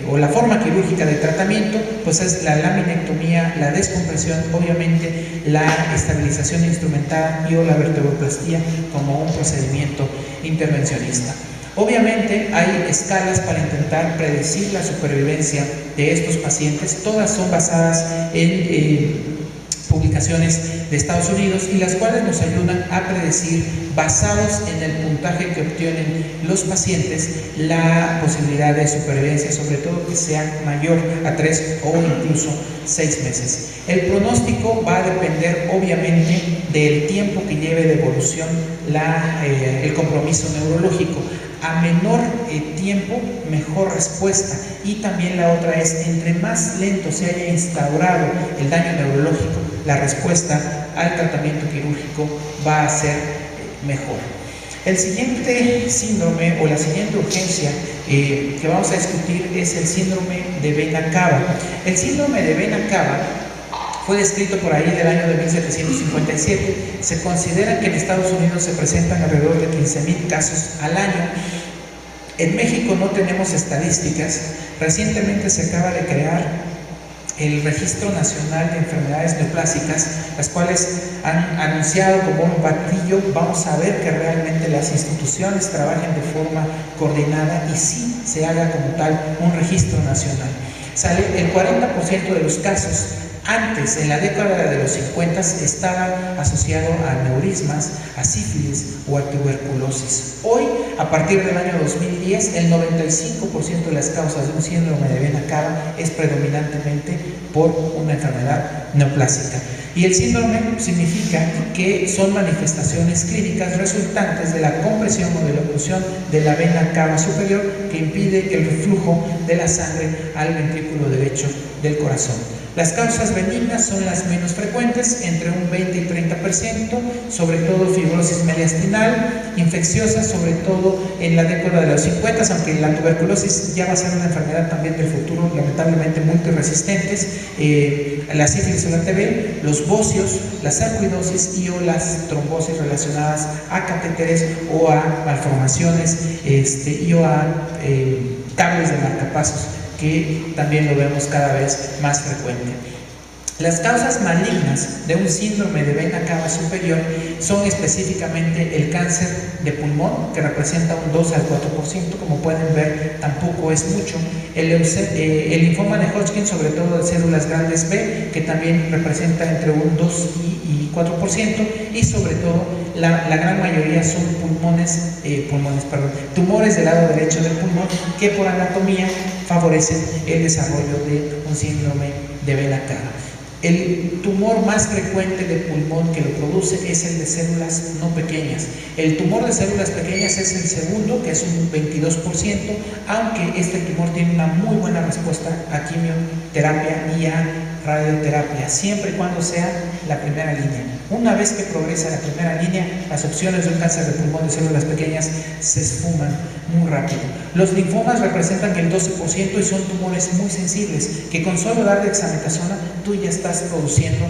o la forma quirúrgica de tratamiento, pues es la laminectomía, la descompresión, obviamente la estabilización instrumentada y o la vertebroplastía como un procedimiento intervencionista. Obviamente hay escalas para intentar predecir la supervivencia de estos pacientes, todas son basadas en publicaciones de Estados Unidos y las cuales nos ayudan a predecir, basados en el puntaje que obtienen los pacientes, la posibilidad de supervivencia, sobre todo que sea mayor a 3 o incluso 6 meses. El pronóstico va a depender obviamente del tiempo que lleve de evolución el compromiso neurológico. A menor tiempo, mejor respuesta. Y también la otra es, entre más lento se haya instaurado el daño neurológico, la respuesta al tratamiento quirúrgico va a ser mejor. El siguiente síndrome o la siguiente urgencia que vamos a discutir es el síndrome de vena cava. El síndrome de vena cava fue descrito por ahí del año de 1757. Se considera que en Estados Unidos se presentan alrededor de 15,000 casos al año. En México no tenemos estadísticas. Recientemente se acaba de crear el Registro Nacional de Enfermedades Neoplásicas, las cuales han anunciado como un batillo. Vamos a ver que realmente las instituciones trabajen de forma coordinada y sí se haga como tal un registro nacional. Sale el 40% de los casos. Antes, en la década de los 50, estaba asociado a aneurismas, a sífilis o a tuberculosis. Hoy, a partir del año 2010, el 95% de las causas de un síndrome de vena cava es predominantemente por una enfermedad neoplásica. Y el síndrome significa que son manifestaciones clínicas resultantes de la compresión o de la oclusión de la vena cava superior que impide el flujo de la sangre al ventrículo derecho del corazón. Las causas benignas son las menos frecuentes, entre un 20 y 30%, sobre todo fibrosis mediastinal, infecciosas, sobre todo en la década de los 50, aunque la tuberculosis ya va a ser una enfermedad también del futuro, lamentablemente multiresistentes, la sífilis o la TB, los bocios, la sarcoidosis y o las trombosis relacionadas a catéteres o a malformaciones y o a cables de marcapasos, que también lo vemos cada vez más frecuente. Las causas malignas de un síndrome de vena cava superior son específicamente el cáncer de pulmón, que representa un 2 al 4%, como pueden ver tampoco es mucho, el linfoma de Hodgkin, sobre todo de células grandes B, que también representa entre un 2 y 4%, y sobre todo la gran mayoría son tumores del lado derecho del pulmón, que por anatomía favorecen el desarrollo de un síndrome de vena cava. El tumor más frecuente del pulmón que lo produce es el de células no pequeñas. El tumor de células pequeñas es el segundo, que es un 22%, aunque este tumor tiene una muy buena respuesta a quimioterapia y a radioterapia, siempre y cuando sea la primera línea. Una vez que progresa la primera línea, las opciones de un cáncer de pulmón de células pequeñas se esfuman muy rápido. Los linfomas representan el 12% y son tumores muy sensibles, que con solo dar dexametasona tú ya estás produciendo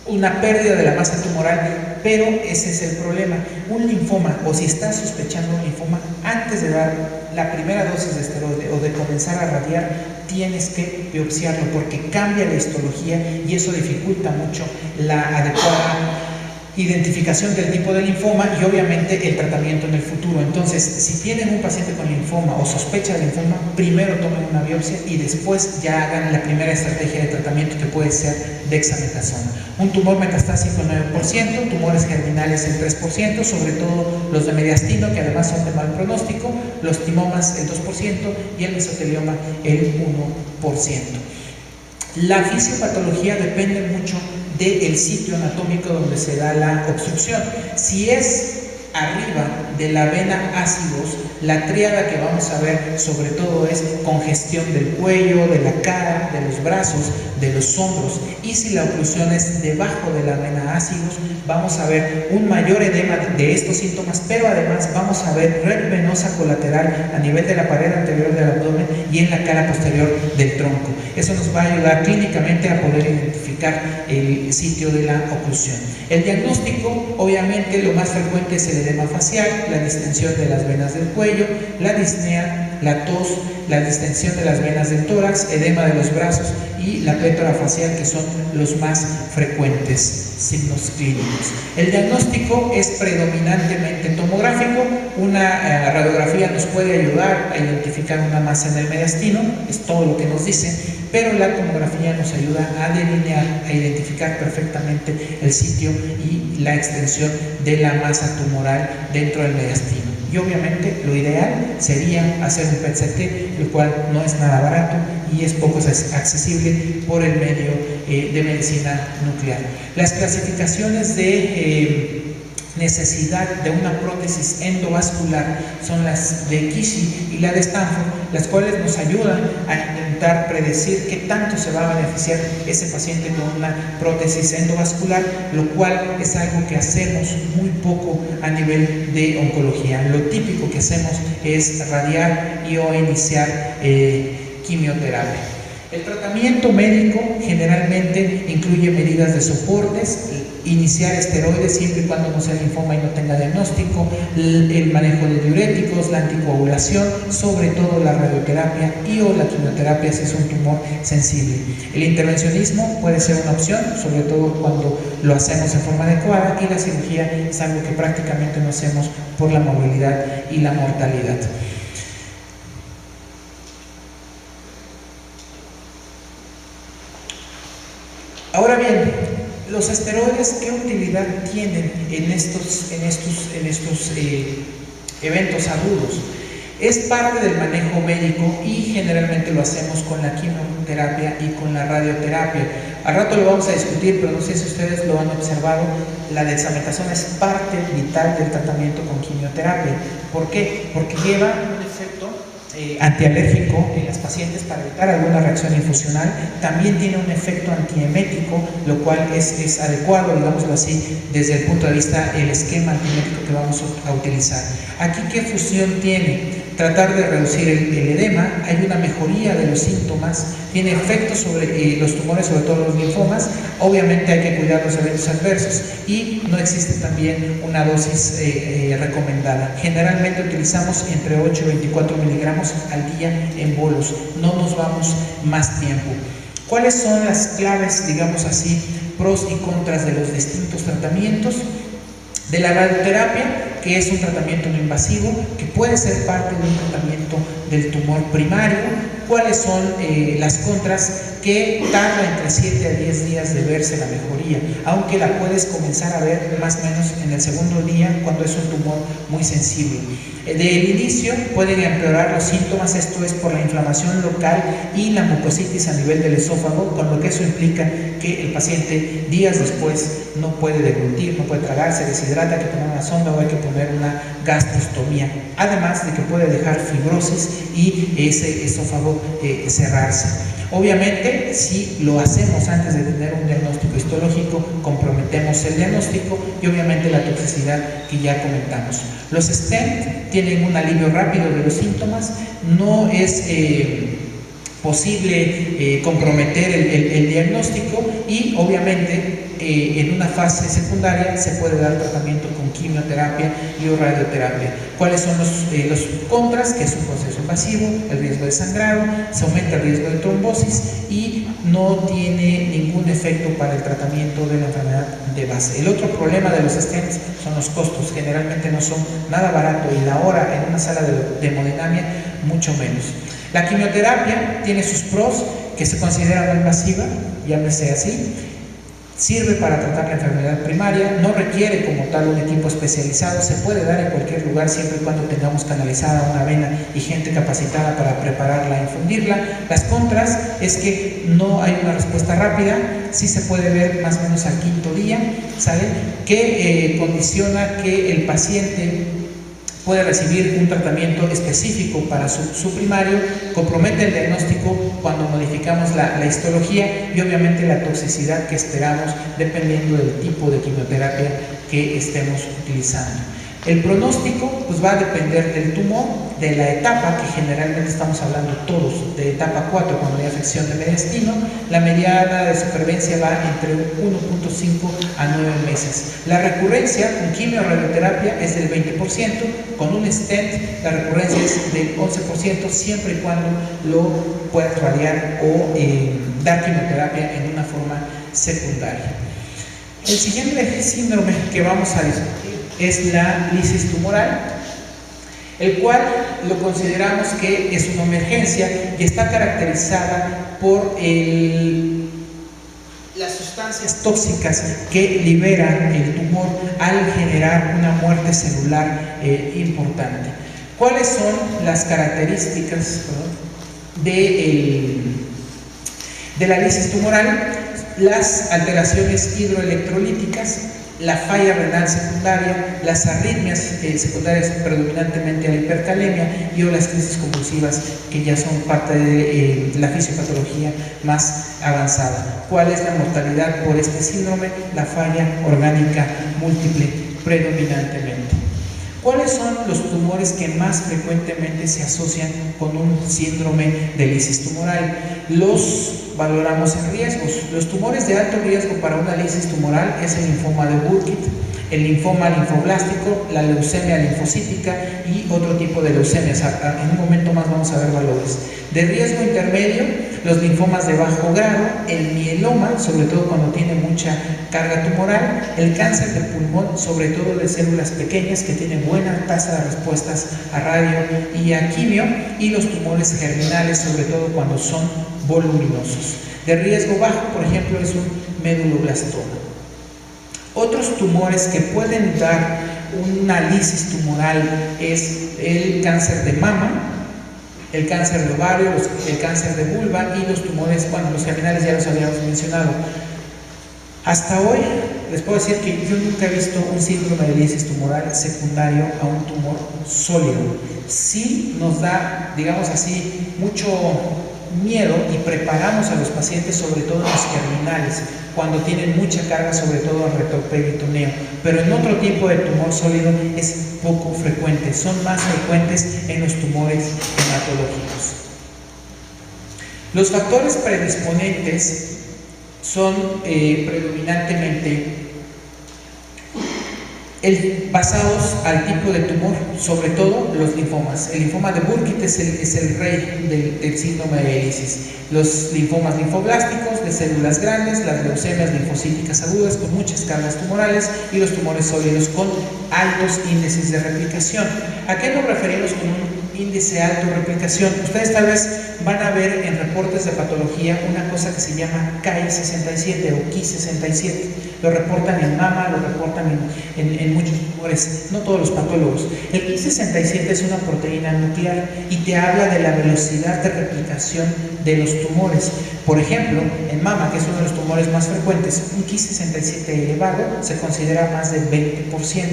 una pérdida de la masa tumoral, pero ese es el problema. Un linfoma, o si estás sospechando un linfoma, antes de dar la primera dosis de esteroide o de comenzar a radiar, tienes que biopsiarlo porque cambia la histología y eso dificulta mucho la adecuada identificación del tipo de linfoma y obviamente el tratamiento en el futuro. Entonces, si tienen un paciente con linfoma o sospecha de linfoma, primero tomen una biopsia y después ya hagan la primera estrategia de tratamiento, que puede ser dexametasona. Un tumor metastásico el 9%, tumores germinales el 3%, sobre todo los de mediastino, que además son de mal pronóstico, los timomas el 2% y el mesotelioma el 1%. La fisiopatología depende mucho del sitio anatómico donde se da la obstrucción. Si es arriba de la vena ácidos, la tríada que vamos a ver sobre todo es congestión del cuello, de la cara, de los brazos, de los hombros. Y si la oclusión es debajo de la vena ácidos, vamos a ver un mayor edema de estos síntomas, pero además vamos a ver red venosa colateral a nivel de la pared anterior del abdomen y en la cara posterior del tronco. Eso nos va a ayudar clínicamente a poder identificar el sitio de la oclusión. El diagnóstico, obviamente, lo más frecuente es el edema facial, la distensión de las venas del cuello, la disnea, la tos, la distensión de las venas del tórax, edema de los brazos y la pétora facial, que son los más frecuentes signos clínicos. El diagnóstico es predominantemente tomográfico. Una radiografía nos puede ayudar a identificar una masa en el mediastino, es todo lo que nos dice, pero la tomografía nos ayuda a delinear, a identificar perfectamente el sitio y la extensión de la masa tumoral dentro del mediastino. Y obviamente lo ideal sería hacer un PET-CT, lo cual no es nada barato y es poco accesible por el medio de medicina nuclear. Las clasificaciones de necesidad de una prótesis endovascular son las de Kishi y la de Stanford, las cuales nos ayudan a intentar predecir qué tanto se va a beneficiar ese paciente con una prótesis endovascular, lo cual es algo que hacemos muy poco a nivel de oncología. Lo típico que hacemos es radiar y o iniciar quimioterapia. El tratamiento médico generalmente incluye medidas de soportes, iniciar esteroides siempre y cuando no sea linfoma y no tenga diagnóstico, el manejo de diuréticos, la anticoagulación, sobre todo la radioterapia y o la quimioterapia si es un tumor sensible. El intervencionismo puede ser una opción, sobre todo cuando lo hacemos de forma adecuada, y la cirugía es algo que prácticamente no hacemos por la movilidad y la mortalidad. Ahora bien, los esteroides, ¿qué utilidad tienen en estos eventos agudos? Es parte del manejo médico y generalmente lo hacemos con la quimioterapia y con la radioterapia. Al rato lo vamos a discutir, pero no sé si ustedes lo han observado, la dexametasona es parte vital del tratamiento con quimioterapia. ¿Por qué? Porque lleva un efecto antialérgico en las pacientes para evitar alguna reacción infusional. También tiene un efecto antiemético, lo cual es adecuado, digámoslo así, desde el punto de vista del esquema antiemético que vamos a utilizar. Aquí, ¿qué función tiene? Tratar de reducir el edema. Hay una mejoría de los síntomas, tiene efectos sobre los tumores, sobre todo los linfomas. Obviamente hay que cuidar los eventos adversos y no existe también una dosis recomendada. Generalmente utilizamos entre 8 y 24 miligramos al día en bolos, no nos vamos más tiempo. ¿Cuáles son las claves, digamos así, pros y contras de los distintos tratamientos? De la radioterapia, que es un tratamiento no invasivo, que puede ser parte de un tratamiento del tumor primario. ¿Cuáles son las contras? Que tarda entre 7 a 10 días de verse la mejoría, aunque la puedes comenzar a ver más o menos en el segundo día cuando es un tumor muy sensible. Del inicio pueden empeorar los síntomas, esto es por la inflamación local y la mucositis a nivel del esófago, con lo que eso implica que el paciente días después no puede deglutir, no puede tragar, se deshidrata, hay que poner una sonda o hay que poner una gastrostomía, además de que puede dejar fibrosis y ese esófago cerrarse. Obviamente, si lo hacemos antes de tener un diagnóstico histológico, comprometemos el diagnóstico y obviamente la toxicidad que ya comentamos. Los stent tienen un alivio rápido de los síntomas, no es posible comprometer el diagnóstico y obviamente en una fase secundaria se puede dar tratamiento con quimioterapia y o radioterapia. ¿Cuáles son los contras? Que es un proceso invasivo, el riesgo de sangrado, se aumenta el riesgo de trombosis y no tiene ningún efecto para el tratamiento de la enfermedad de base. El otro problema de los stents son los costos, generalmente no son nada barato y la hora en una sala de hemodinamia mucho menos. La quimioterapia tiene sus pros, que se considera no invasiva, llámese así, sirve para tratar la enfermedad primaria, no requiere como tal un equipo especializado, se puede dar en cualquier lugar siempre y cuando tengamos canalizada una vena y gente capacitada para prepararla e infundirla. Las contras es que no hay una respuesta rápida, sí se puede ver más o menos al quinto día, ¿sale? Que condiciona que el paciente puede recibir un tratamiento específico para su primario, compromete el diagnóstico cuando modificamos la histología y obviamente la toxicidad que esperamos dependiendo del tipo de quimioterapia que estemos utilizando. El pronóstico pues va a depender del tumor, de la etapa, que generalmente estamos hablando todos de etapa 4 cuando hay afección de mediastino. La mediana de supervivencia va entre 1.5 a 9 meses. La recurrencia con quimio o radioterapia es del 20%, con un stent la recurrencia es del 11% siempre y cuando lo puedas radiar o dar quimioterapia en una forma secundaria. El siguiente síndrome que vamos a discutir es la lisis tumoral, el cual lo consideramos que es una emergencia y está caracterizada por las sustancias tóxicas que libera el tumor al generar una muerte celular importante. ¿Cuáles son las características de la lisis tumoral? Las alteraciones hidroelectrolíticas, la falla renal secundaria, las arritmias secundarias predominantemente a la hipercalemia y o las crisis convulsivas que ya son parte de la fisiopatología más avanzada. ¿Cuál es la mortalidad por este síndrome? La falla orgánica múltiple predominantemente. ¿Cuáles son los tumores que más frecuentemente se asocian con un síndrome de lisis tumoral? Los valoramos en riesgos. Los tumores de alto riesgo para una lisis tumoral es el linfoma de Burkitt, el linfoma linfoblástico, la leucemia linfocítica y otro tipo de leucemias. En un momento más vamos a ver valores. De riesgo intermedio, los linfomas de bajo grado, el mieloma, sobre todo cuando tiene mucha carga tumoral, el cáncer de pulmón, sobre todo de células pequeñas que tienen buena tasa de respuestas a radio y a quimio, y los tumores germinales, sobre todo cuando son voluminosos. De riesgo bajo, por ejemplo, es un meduloblastoma. Otros tumores que pueden dar una lisis tumoral es el cáncer de mama, el cáncer de ovario, el cáncer de vulva y los tumores, bueno, los germinales ya los habíamos mencionado. Hasta hoy les puedo decir que yo nunca he visto un síndrome de lisis tumoral secundario a un tumor sólido. Sí nos da, digamos así, mucho miedo y preparamos a los pacientes, sobre todo en los terminales, cuando tienen mucha carga, sobre todo en retroperitoneo, pero en otro tipo de tumor sólido es poco frecuente, son más frecuentes en los tumores hematológicos. Los factores predisponentes son predominantemente basados al tipo de tumor, sobre todo los linfomas. El linfoma de Burkitt es el rey del síndrome de lisis. Los linfomas linfoblásticos de células grandes, las leucemias linfocíticas agudas con muchas cargas tumorales y los tumores sólidos con altos índices de replicación. ¿A qué nos referimos con un índice alto de replicación? Ustedes tal vez van a ver en reportes de patología una cosa que se llama Ki67 o Ki67. Lo reportan en mama, lo reportan en muchos tumores, no todos los patólogos. El Ki67 es una proteína nuclear y te habla de la velocidad de replicación de los tumores. Por ejemplo, en mama, que es uno de los tumores más frecuentes, un Ki67 elevado se considera más del 20%,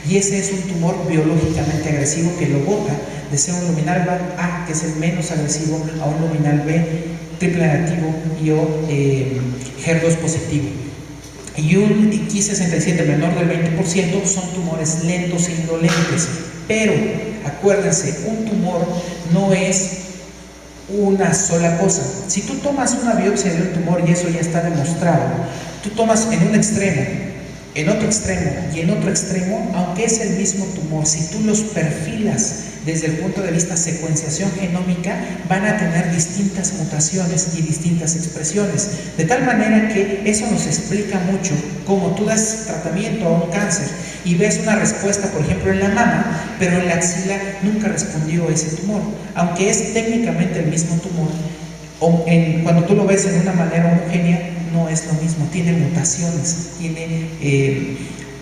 y ese es un tumor biológicamente agresivo que lo bota de ser un luminal A, que es el menos agresivo, a un luminal B triple negativo y o HER2 positivo. Y un Ki67 menor del 20% son tumores lentos e indolentes. Pero acuérdense, un tumor no es una sola cosa. Si tú tomas una biopsia de un tumor, y eso ya está demostrado, tú tomas en un extremo, en otro extremo y en otro extremo, aunque es el mismo tumor, si tú los perfilas desde el punto de vista secuenciación genómica, van a tener distintas mutaciones y distintas expresiones, de tal manera que eso nos explica mucho cómo tú das tratamiento a un cáncer y ves una respuesta, por ejemplo, en la mama, pero en la axila nunca respondió ese tumor, aunque es técnicamente el mismo tumor. Cuando tú lo ves en una manera homogénea, no es lo mismo, tiene mutaciones, tiene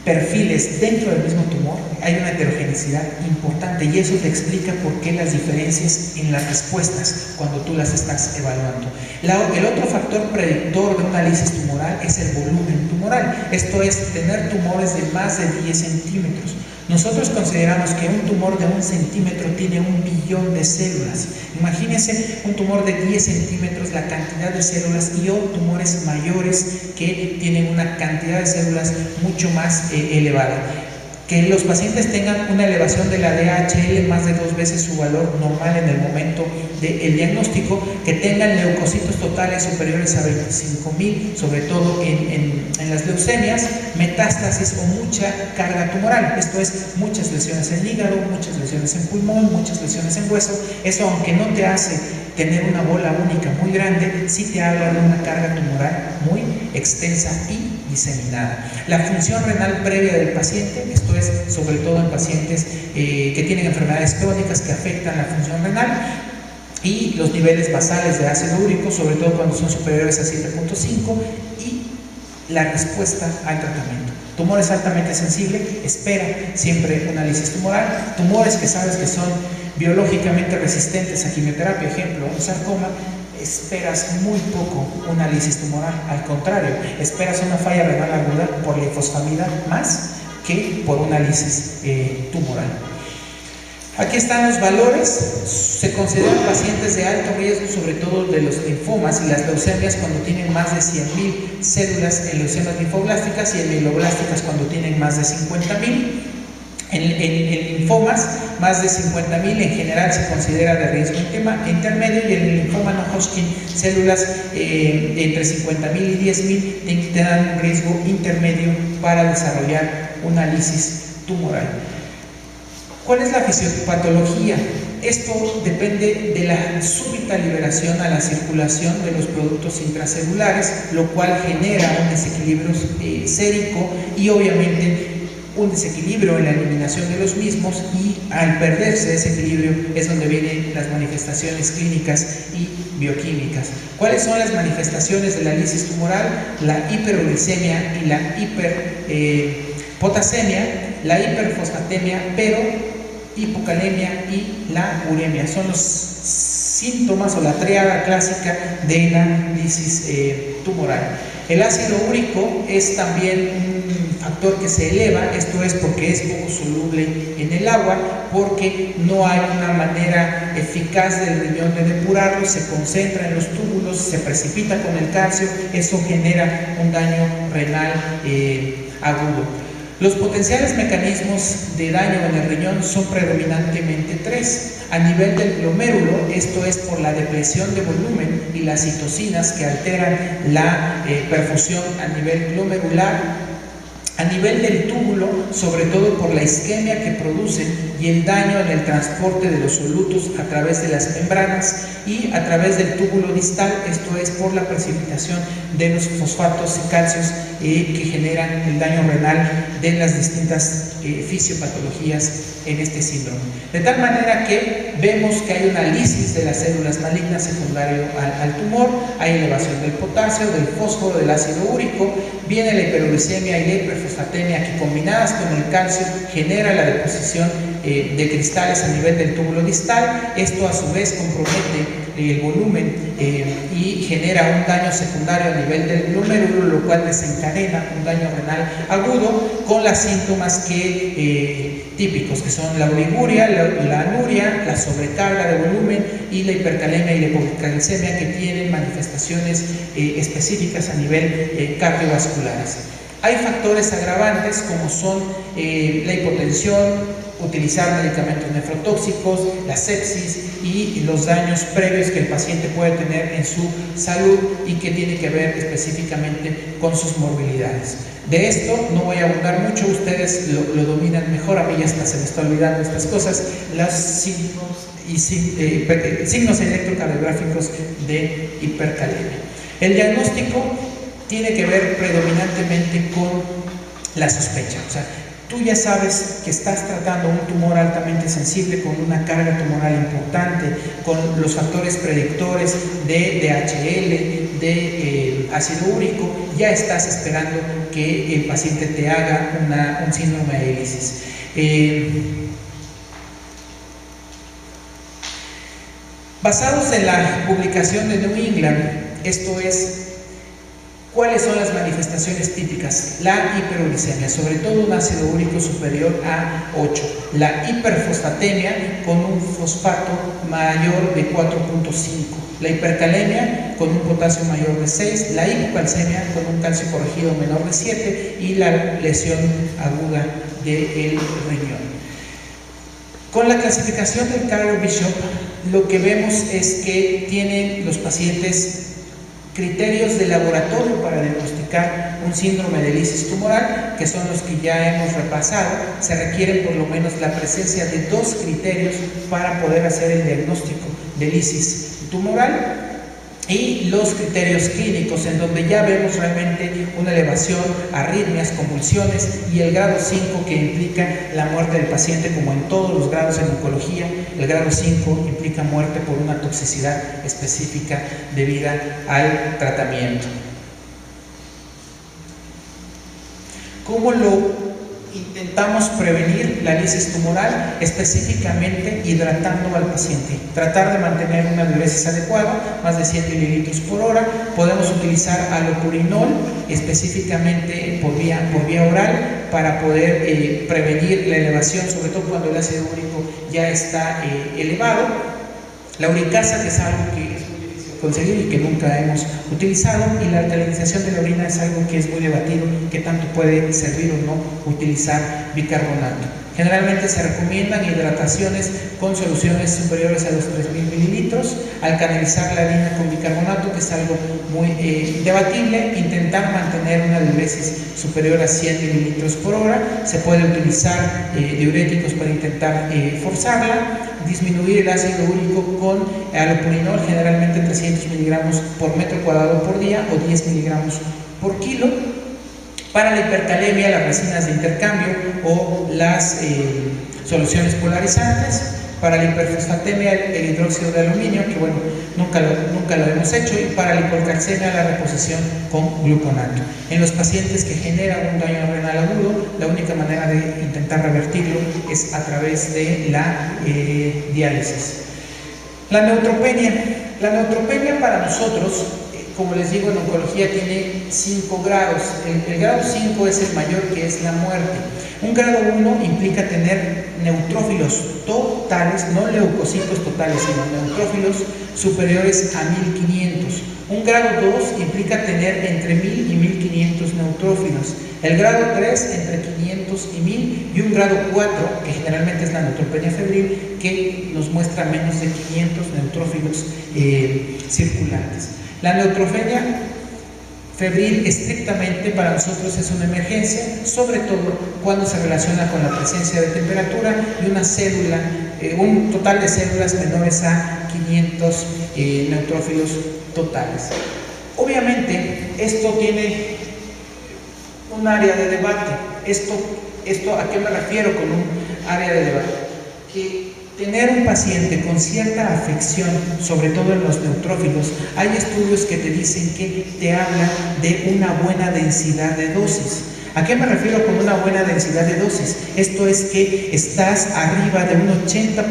perfiles dentro del mismo tumor, hay una heterogeneidad importante, y eso te explica por qué las diferencias en las respuestas cuando tú las estás evaluando. El otro factor predictor de una lisis tumoral es el volumen tumoral, esto es tener tumores de más de 10 centímetros. Nosotros consideramos que un tumor de 1 centímetro tiene 1 billón de células. Imagínense un tumor de 10 centímetros, la cantidad de células, y tumores mayores que tienen una cantidad de células mucho más elevada. Que los pacientes tengan una elevación de la DHL más de 2 veces su valor normal en el momento del diagnóstico, que tengan leucocitos totales superiores a 25.000, sobre todo en las leucemias, metástasis o mucha carga tumoral, esto es, muchas lesiones en hígado, muchas lesiones en pulmón, muchas lesiones en hueso. Eso, aunque no te hace tener una bola única muy grande, sí te habla de una carga tumoral muy extensa y diseminada. La función renal previa del paciente, esto es sobre todo en pacientes que tienen enfermedades crónicas que afectan la función renal, y los niveles basales de ácido úrico, sobre todo cuando son superiores a 7.5, y la respuesta al tratamiento. Tumores altamente sensibles, espera siempre una lisis tumoral. Tumores que sabes que son biológicamente resistentes a quimioterapia, ejemplo, un sarcoma, esperas muy poco una lisis tumoral. Al contrario, esperas una falla renal aguda por linfosfamida más que por una lisis tumoral. Aquí están los valores. Se consideran pacientes de alto riesgo, sobre todo de los linfomas y las leucemias, cuando tienen más de 100.000 células en leucemias linfoblásticas, y en mieloblásticas cuando tienen más de 50.000. En linfomas, más de 50.000 en general se considera de riesgo intermedio, y en el linfoma no Hodgkin, células entre 50.000 y 10.000 te dan un riesgo intermedio para desarrollar una lisis tumoral. ¿Cuál es la fisiopatología? Esto depende de la súbita liberación a la circulación de los productos intracelulares, lo cual genera un desequilibrio sérico y obviamente un desequilibrio en la eliminación de los mismos, y al perderse ese equilibrio es donde vienen las manifestaciones clínicas y bioquímicas. ¿Cuáles son las manifestaciones de la lisis tumoral? La hiperuricemia y la hiperpotasemia, la hiperfosfatemia, pero hipocalemia y la uremia son los síntomas o la triada clásica de la lisis tumoral. El ácido úrico es también un factor que se eleva, esto es porque es poco soluble en el agua, porque no hay una manera eficaz del riñón de depurarlo, se concentra en los túbulos, se precipita con el calcio, eso genera un daño renal agudo. Los potenciales mecanismos de daño en el riñón son predominantemente tres. A nivel del glomérulo, esto es por la depresión de volumen y las citocinas que alteran la perfusión a nivel glomerular. A nivel del túbulo, sobre todo por la isquemia que producen y el daño en el transporte de los solutos a través de las membranas, y a través del túbulo distal, esto es por la precipitación de los fosfatos y calcios que generan el daño renal de las distintas fisiopatologías en este síndrome. De tal manera que vemos que hay una lisis de las células malignas secundario al tumor, hay elevación del potasio, del fósforo, del ácido úrico, viene la hiperuricemia y la hiperfosfatemia que combinadas con el calcio genera la deposición de cristales a nivel del túbulo distal. Esto a su vez compromete el volumen y genera un daño secundario a nivel del glomérulo, lo cual desencadena un daño renal agudo con los síntomas típicos, que son la oliguria, la anuria, la sobrecarga de volumen y la hipercalemia y la hipocalcemia, que tienen manifestaciones específicas a nivel cardiovasculares. Hay factores agravantes como son la hipotensión, utilizar medicamentos nefrotóxicos, la sepsis y los daños previos que el paciente puede tener en su salud y que tiene que ver específicamente con sus morbilidades. De esto no voy a abundar mucho, ustedes lo dominan mejor, a mí ya hasta se me está olvidando estas cosas, los signos electrocardiográficos de hipercalemia. El diagnóstico tiene que ver predominantemente con la sospecha, o sea, tú ya sabes que estás tratando un tumor altamente sensible con una carga tumoral importante, con los factores predictores de DHL, de ácido úrico, ya estás esperando que el paciente te haga un síndrome de lisis. Basados en la publicación de New England, esto es, ¿cuáles son las manifestaciones típicas? La hiperuricemia, sobre todo un ácido úrico superior a 8. La hiperfosfatemia con un fosfato mayor de 4.5. La hipercalemia con un potasio mayor de 6. La hipocalcemia con un calcio corregido menor de 7. Y la lesión aguda del riñón. Con la clasificación del Carrier-Bishop, lo que vemos es que tienen los pacientes criterios de laboratorio para diagnosticar un síndrome de lisis tumoral, que son los que ya hemos repasado. Se requiere por lo menos la presencia de 2 criterios para poder hacer el diagnóstico de lisis tumoral, y los criterios clínicos, en donde ya vemos realmente una elevación, arritmias, convulsiones, y el grado 5, que implica la muerte del paciente, como en todos los grados en oncología. El grado 5 implica muerte por una toxicidad específica debida al tratamiento. ¿Cómo lo intentamos prevenir la lisis tumoral? Específicamente hidratando al paciente, tratar de mantener una diuresis adecuada, más de 100 mililitros por hora. Podemos utilizar allopurinol específicamente por vía oral para poder prevenir la elevación, sobre todo cuando el ácido úrico ya está elevado. La uricasa, que es algo que es muy difícil de conseguir y que nunca hemos utilizado, y la alcalinización de la orina es algo que es muy debatido, que tanto puede servir o no utilizar bicarbonato. Generalmente se recomiendan hidrataciones con soluciones superiores a los 3.000 mililitros. Alcalinizar la orina con bicarbonato, que es algo muy debatible. Intentar mantener una diuresis superior a 100 mililitros por hora. Se puede utilizar diuréticos para intentar forzarla. Disminuir el ácido úrico con allopurinol, generalmente 300 miligramos por metro cuadrado por día o 10 miligramos por kilo. Para la hipercalemia, las resinas de intercambio o las soluciones polarizantes. Para la hiperfosfatemia, el hidróxido de aluminio, que bueno, nunca lo hemos hecho. Y para la hipocalcemia, la reposición con gluconato. En los pacientes que generan un daño renal agudo, la única manera de intentar revertirlo es a través de la diálisis. La neutropenia. La neutropenia para nosotros como les digo, en oncología tiene 5 grados. El grado 5 es el mayor, que es la muerte. Un grado 1 implica tener neutrófilos totales, no leucocitos totales, sino neutrófilos superiores a 1500. Un grado 2 implica tener entre 1000 y 1500 neutrófilos. El grado 3 entre 500 y 1000, y un grado 4, que generalmente es la neutropenia febril, que nos muestra menos de 500 neutrófilos circulantes. La neutropenia febril estrictamente para nosotros es una emergencia, sobre todo cuando se relaciona con la presencia de temperatura y una célula, un total de células menores a 500 neutrófilos totales. Obviamente esto tiene un área de debate. Esto ¿a qué me refiero con un área de debate? Que tener un paciente con cierta afección, sobre todo en los neutrófilos, hay estudios que te dicen que te hablan de una buena densidad de dosis. ¿A qué me refiero con una buena densidad de dosis? Esto es que estás arriba de un 80%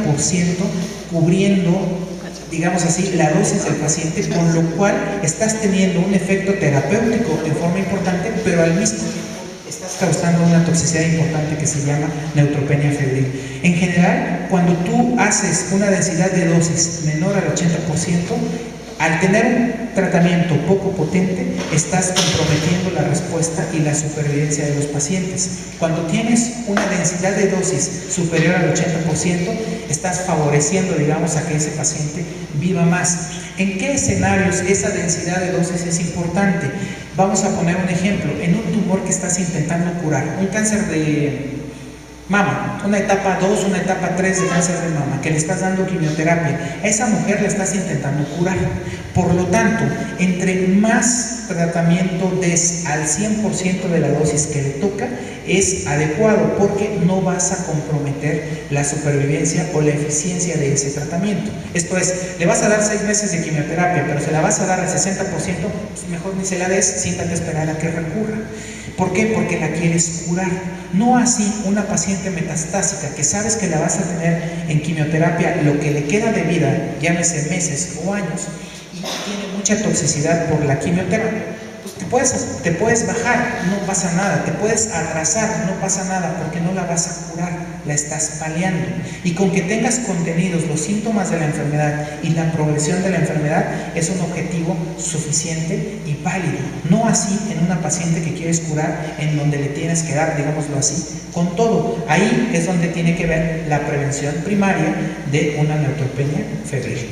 cubriendo, digamos así, la dosis del paciente, con lo cual estás teniendo un efecto terapéutico de forma importante, pero al mismo tiempo estás causando una toxicidad importante que se llama neutropenia febril. En general, cuando tú haces una densidad de dosis menor al 80%, al tener un tratamiento poco potente, estás comprometiendo la respuesta y la supervivencia de los pacientes. Cuando tienes una densidad de dosis superior al 80%, estás favoreciendo, digamos, a que ese paciente viva más. ¿En qué escenarios esa densidad de dosis es importante? Vamos a poner un ejemplo. En un tumor que estás intentando curar, un cáncer de mama, una etapa 2, una etapa 3 de cáncer de mama, que le estás dando quimioterapia, a esa mujer la estás intentando curar. Por lo tanto, entre más tratamiento des al 100% de la dosis que le toca, es adecuado, porque no vas a comprometer la supervivencia o la eficiencia de ese tratamiento. Esto es, le vas a dar 6 meses de quimioterapia, pero se la vas a dar al 60%, pues mejor ni se la des, siéntate a esperar a que recurra. ¿Por qué? Porque la quieres curar. No así una paciente metastásica que sabes que la vas a tener en quimioterapia lo que le queda de vida, llámese meses o años, y tiene mucha toxicidad por la quimioterapia. Pues te puedes bajar, no pasa nada, te puedes atrasar, no pasa nada, porque no la vas a curar, la estás paliando. Y con que tengas contenidos los síntomas de la enfermedad y la progresión de la enfermedad, es un objetivo suficiente y válido. No así en una paciente que quieres curar, en donde le tienes que dar, digámoslo así, con todo. Ahí es donde tiene que ver la prevención primaria de una neutropenia febril.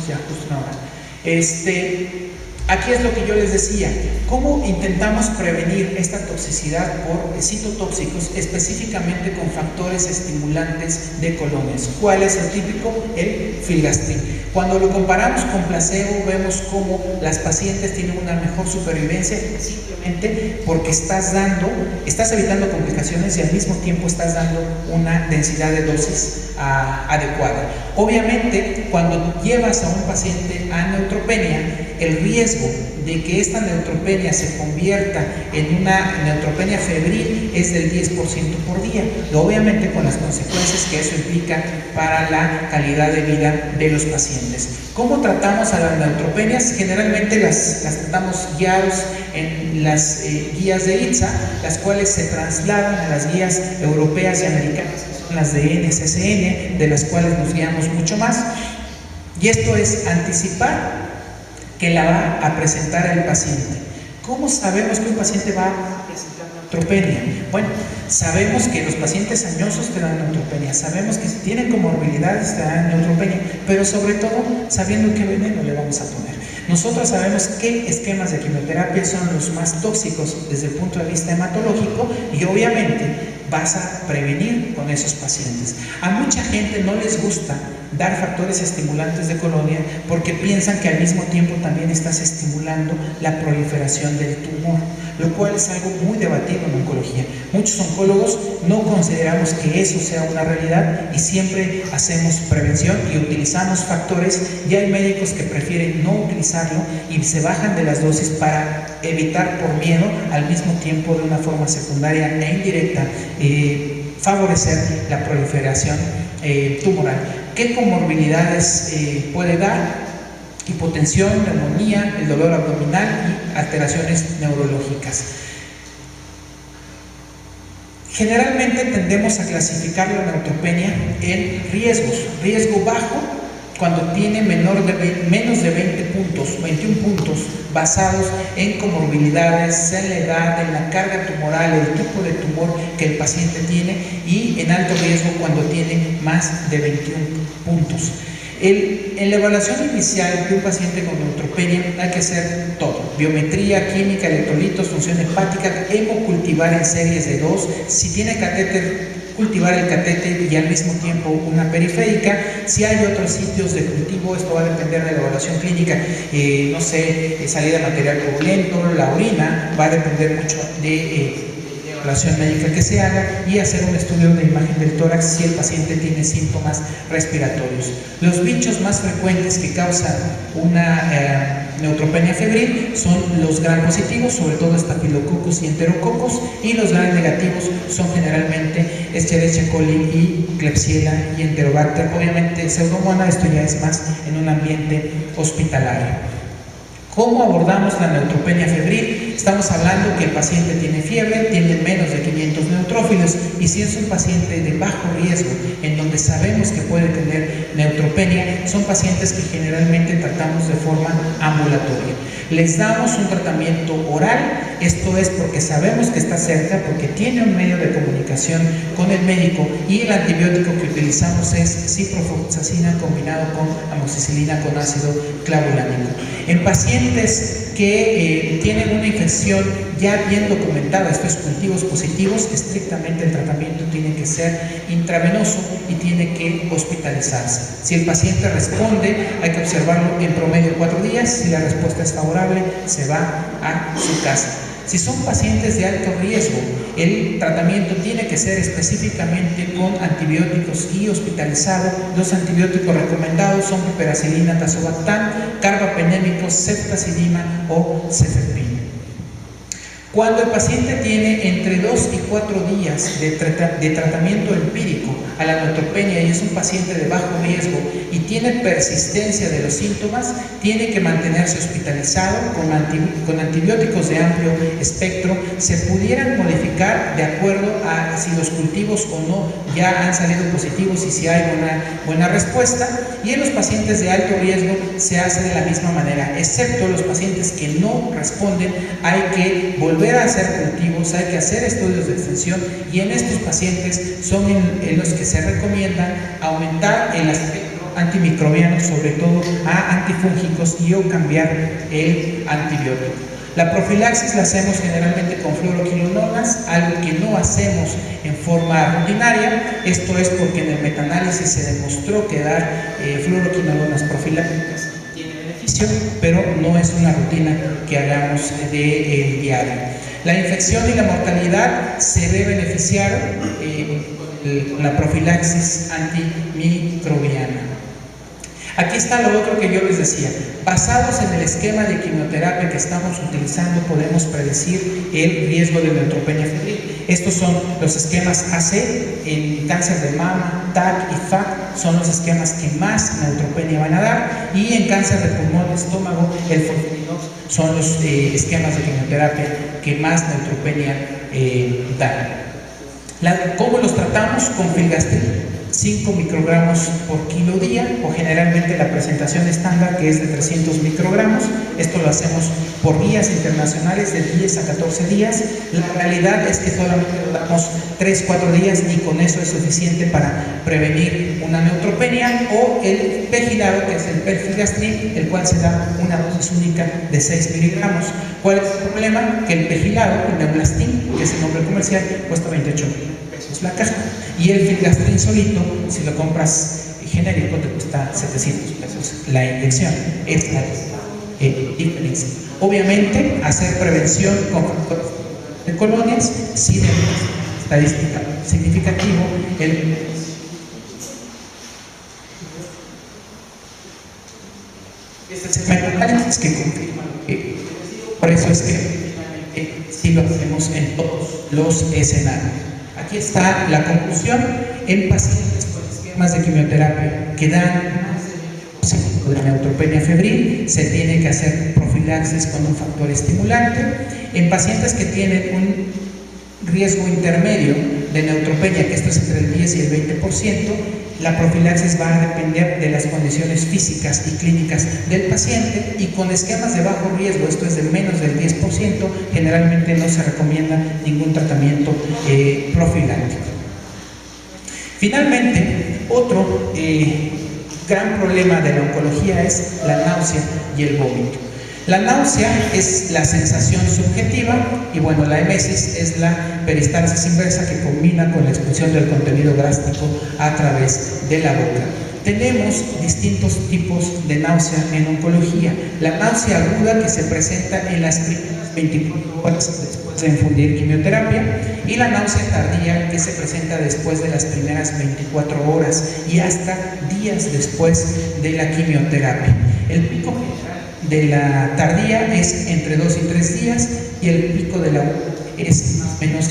Ya, justo una hora. Aquí es lo que yo les decía. ¿Cómo intentamos prevenir esta toxicidad por citotóxicos, específicamente con factores estimulantes de colonias? ¿Cuál es el típico? El filgastrin. Cuando lo comparamos con placebo, vemos cómo las pacientes tienen una mejor supervivencia, simplemente porque estás evitando complicaciones y al mismo tiempo estás dando una densidad de dosis adecuada. Obviamente, cuando llevas a un paciente a neutropenia, el riesgo de que esta neutropenia se convierta en una neutropenia febril es del 10% por día, obviamente con las consecuencias que eso implica para la calidad de vida de los pacientes. ¿Cómo tratamos a las neutropenias? Generalmente las tratamos guiados en las guías de ITSA, las cuales se trasladan a las guías europeas y americanas, que son las de NCCN, de las cuales nos guiamos mucho más. Y esto es anticipar que la va a presentar el paciente. ¿Cómo sabemos que un paciente va a presentar neutropenia? Bueno, sabemos que los pacientes añosos te dan neutropenia, sabemos que si tienen comorbilidades te dan neutropenia, pero sobre todo sabiendo qué veneno le vamos a poner. Nosotros sabemos qué esquemas de quimioterapia son los más tóxicos desde el punto de vista hematológico, y obviamente vas a prevenir con esos pacientes. A mucha gente no les gusta dar factores estimulantes de colonia porque piensan que al mismo tiempo también estás estimulando la proliferación del tumor, lo cual es algo muy debatido en oncología. Muchos oncólogos no consideramos que eso sea una realidad y siempre hacemos prevención y utilizamos factores, y hay médicos que prefieren no utilizarlo y se bajan de las dosis para evitar por miedo, al mismo tiempo de una forma secundaria e indirecta, favorecer la proliferación tumoral. ¿Qué comorbilidades puede dar? Hipotensión, neumonía, el dolor abdominal y alteraciones neurológicas. Generalmente tendemos a clasificar la neutropenia en riesgos. Riesgo bajo, cuando tiene menos de 20 puntos, 21 puntos, basados en comorbilidades, en la edad, en la carga tumoral, el tipo de tumor que el paciente tiene, y en alto riesgo cuando tiene más de 21 puntos. En la evaluación inicial de un paciente con neutropenia hay que hacer todo: biometría, química, electrolitos, función hepática, hemocultivar en series de 2, si tiene catéter, cultivar el catéter y al mismo tiempo una periférica. Si hay otros sitios de cultivo, esto va a depender de la evaluación clínica, no sé, salida de material coagulento, la orina, va a depender mucho de evaluación médica que se haga, y hacer un estudio de imagen del tórax si el paciente tiene síntomas respiratorios. Los bichos más frecuentes que causan una neutropenia febril son los gram positivos, sobre todo estafilococcus y enterococos, y los gram negativos son generalmente Escherichia coli y Klebsiella y Enterobacter. Obviamente Pseudomonas, esto ya es más en un ambiente hospitalario. ¿Cómo abordamos la neutropenia febril? Estamos hablando que el paciente tiene fiebre, tiene menos de 500 neutrófilos, y si es un paciente de bajo riesgo, en donde sabemos que puede tener neutropenia, son pacientes que generalmente tratamos de forma ambulatoria. Les damos un tratamiento oral, esto es porque sabemos que está cerca, porque tiene un medio de comunicación con el médico, y el antibiótico que utilizamos es ciprofloxacina combinado con amoxicilina con ácido clavulánico. En pacientes que tienen una infección ya bien documentada, estos cultivos positivos, estrictamente el tratamiento tiene que ser intravenoso y tiene que hospitalizarse. Si el paciente responde, hay que observarlo en promedio 4 días. Si la respuesta es favorable, se va a su casa. Si son pacientes de alto riesgo, el tratamiento tiene que ser específicamente con antibióticos y hospitalizado. Los antibióticos recomendados son piperacilina, tazobactam, carbapenémicos, ceftazidima o cefepime. Cuando el paciente tiene entre 2 y 4 días de tratamiento empírico a la neutropenia y es un paciente de bajo riesgo y tiene persistencia de los síntomas, tiene que mantenerse hospitalizado con antibióticos de amplio espectro. Se pudieran modificar de acuerdo a si los cultivos o no ya han salido positivos y si hay buena respuesta, y en los pacientes de alto riesgo se hace de la misma manera, excepto los pacientes que no responden. Hay que volver a hacer cultivos, hay que hacer estudios de extensión, y en estos pacientes son en los que se recomienda aumentar el espectro antimicrobiano, sobre todo a antifúngicos, y o cambiar el antibiótico. La profilaxis la hacemos generalmente con fluoroquinolonas, algo que no hacemos en forma rutinaria. Esto es porque en el metaanálisis se demostró que dar fluoroquinolonas profilácticas tiene beneficio, pero no es una rutina que hagamos de diario. La infección y la mortalidad se ve beneficiar con la profilaxis antimicrobiana. Aquí está lo otro que yo les decía. Basados en el esquema de quimioterapia que estamos utilizando, podemos predecir el riesgo de neutropenia febril. Estos son los esquemas AC en cáncer de mama, TAC y FAC, son los esquemas que más neutropenia van a dar, y en cáncer de pulmón, estómago, el FOLFIRINOX son los esquemas de quimioterapia que más neutropenia dan. ¿Cómo los tratamos? Con filgastril, 5 microgramos por kilo día, o generalmente la presentación estándar, que es de 300 microgramos. Esto lo hacemos por guías internacionales de 10 a 14 días. La realidad es que solamente lo damos 3-4 días, y con eso es suficiente para prevenir una neutropenia. O el pegilado, que es el perfilgastril, el cual se da una dosis única de 6 miligramos. ¿Cuál es el problema? Que el pegilado, el Neumlastin, que es el nombre comercial, cuesta 28 pesos la caja, y el filgastrin solito, si lo compras genérico, te cuesta 700 pesos la inyección. Es la diferencia. Obviamente, hacer prevención con factores de colonias sí demuestra estadística significativo el metaanálisis que confirma. Por eso es que sí lo hacemos en todos los escenarios. Aquí está la conclusión: en pacientes con esquema esquemas de quimioterapia que dan de neutropenia febril, se tiene que hacer profilaxis con un factor estimulante. En pacientes que tienen un riesgo intermedio de neutropenia, que esto es entre el 10 y el 20%, la profilaxis va a depender de las condiciones físicas y clínicas del paciente, y con esquemas de bajo riesgo, esto es de menos del 10%, generalmente no se recomienda ningún tratamiento profiláctico. Finalmente, otro gran problema de la oncología es la náusea y el vómito. La náusea es la sensación subjetiva y bueno, la emesis es la peristalsis inversa que combina con la expulsión del contenido gástrico a través de la boca. Tenemos distintos tipos de náusea en oncología. La náusea aguda, que se presenta en las primeras 24 horas después de infundir quimioterapia, y la náusea tardía, que se presenta después de las primeras 24 horas y hasta días después de la quimioterapia. El pico de la tardía es entre 2 y 3 días y el pico de la aguda es más o menos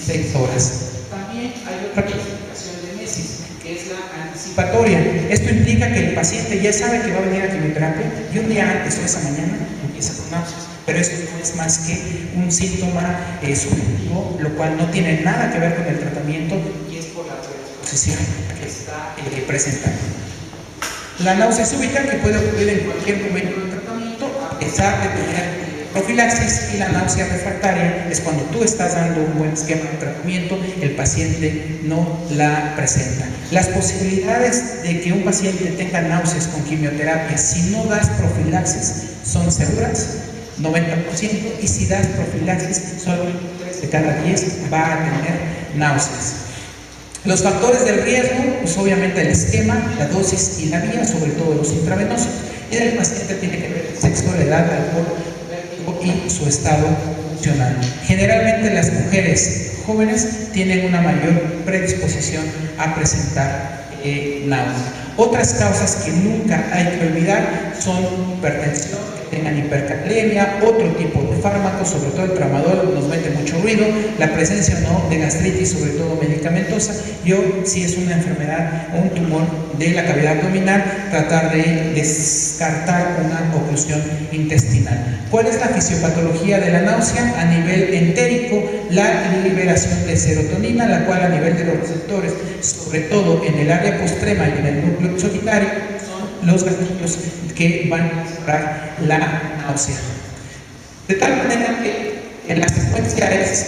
6 horas. También hay otra clasificación de emesis, que es la anticipatoria. Esto implica que el paciente ya sabe que va a venir a quimioterapia y un día antes o esa mañana empieza con náuseas. Pero esto no es más que un síntoma subjetivo, lo cual no tiene nada que ver con el tratamiento y es por la predisposición que está presentando. La náusea súbita, que puede ocurrir en cualquier momento del tratamiento, a pesar de tener profilaxis, y la náusea refractaria es cuando tú estás dando un buen esquema de tratamiento, el paciente no la presenta. Las posibilidades de que un paciente tenga náuseas con quimioterapia si no das profilaxis son seguras, 90%, y si das profilaxis, solo 3 de cada 10 va a tener náuseas. Los factores del riesgo, pues obviamente el esquema, la dosis y la vía, sobre todo los intravenosos, y el paciente tiene que ver el sexo, la edad, alcohol y su estado funcional. Generalmente las mujeres jóvenes tienen una mayor predisposición a presentar náusea. Otras causas que nunca hay que olvidar son hipertensión, que tengan hipercalemia, otro tipo de fármacos, sobre todo el tramadol nos mete mucho ruido, la presencia o no de gastritis, sobre todo medicamentosa, o si es una enfermedad o un tumor de la cavidad abdominal, tratar de descartar una oclusión intestinal. ¿Cuál es la fisiopatología de la náusea? A nivel entérico, la liberación de serotonina, la cual a nivel de los receptores, sobre todo en el área postrema y en el núcleo solitario, son los gatillos que van a disparar la náusea. De tal manera que en la secuencia es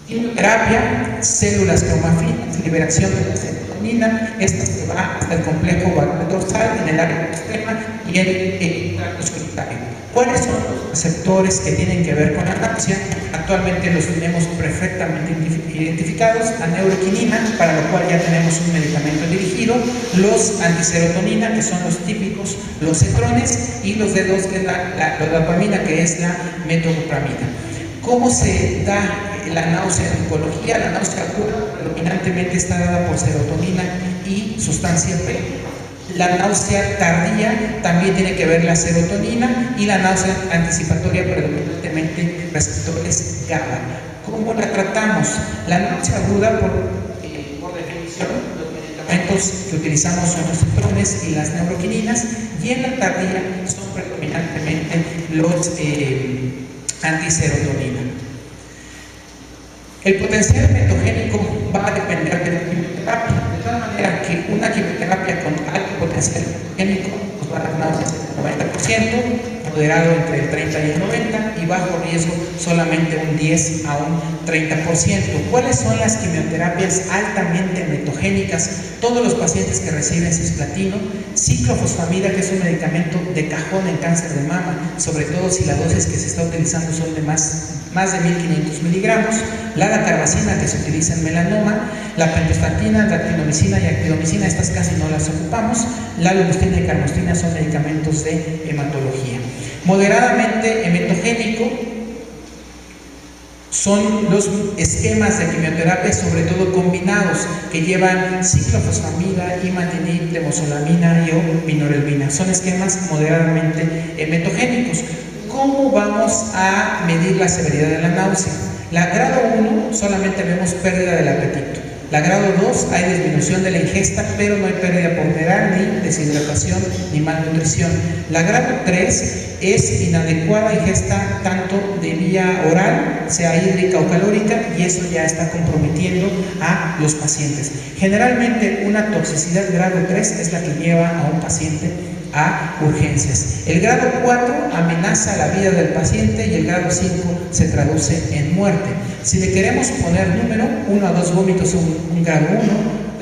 quimioterapia, células cromafinas, liberación de la serotonina, esta se va hasta el complejo vagal dorsal en el área postrema y en el tracto solitario. ¿Cuáles son los receptores que tienen que ver con la náusea? Actualmente los tenemos perfectamente identificados: la neuroquinina, para lo cual ya tenemos un medicamento dirigido, los antiserotonina, que son los típicos, los cetrones, y los D2, que es la dopamina, que es la metoclopramida. ¿Cómo se da la náusea en oncología? La náusea aguda predominantemente está dada por serotonina y sustancia P. La náusea tardía también tiene que ver la serotonina, y la náusea anticipatoria predominantemente receptores GABA. ¿Cómo la tratamos? La náusea aguda, por definición, los medicamentos que utilizamos son los cetrones y las neuroquininas, y en la tardía son predominantemente los antiserotonina. El potencial metogénico va a depender de la quimioterapia, de tal manera que una quimioterapia con alto potencial metogénico nos va a dar náuseas del 90%, moderado entre el 30 y el 90%, y bajo riesgo solamente un 10 a un 30%. ¿Cuáles son las quimioterapias altamente metogénicas? Todos los pacientes que reciben cisplatino, ciclofosfamida, que es un medicamento de cajón en cáncer de mama, sobre todo si la dosis que se está utilizando son de más de 1500 miligramos, la dacarbazina, que se utiliza en melanoma, la pentostatina, dactinomicina y actinomicina, estas casi no las ocupamos, la lomustina y carnostina son medicamentos de hematología. Moderadamente hematogénico son los esquemas de quimioterapia, sobre todo combinados, que llevan ciclofosfamida, imatinib, temozolomida y o vinorelbina. Son esquemas moderadamente hematogénicos. ¿Cómo vamos a medir la severidad de la náusea? La grado 1 solamente vemos pérdida del apetito. La grado 2 hay disminución de la ingesta, pero no hay pérdida ponderal, ni deshidratación, ni malnutrición. La grado 3 es inadecuada ingesta tanto de vía oral, sea hídrica o calórica, y eso ya está comprometiendo a los pacientes. Generalmente una toxicidad grado 3 es la que lleva a un paciente a urgencias. El grado 4 amenaza la vida del paciente y el grado 5 se traduce en muerte. Si le queremos poner número, 1 a 2 vómitos son un grado 1,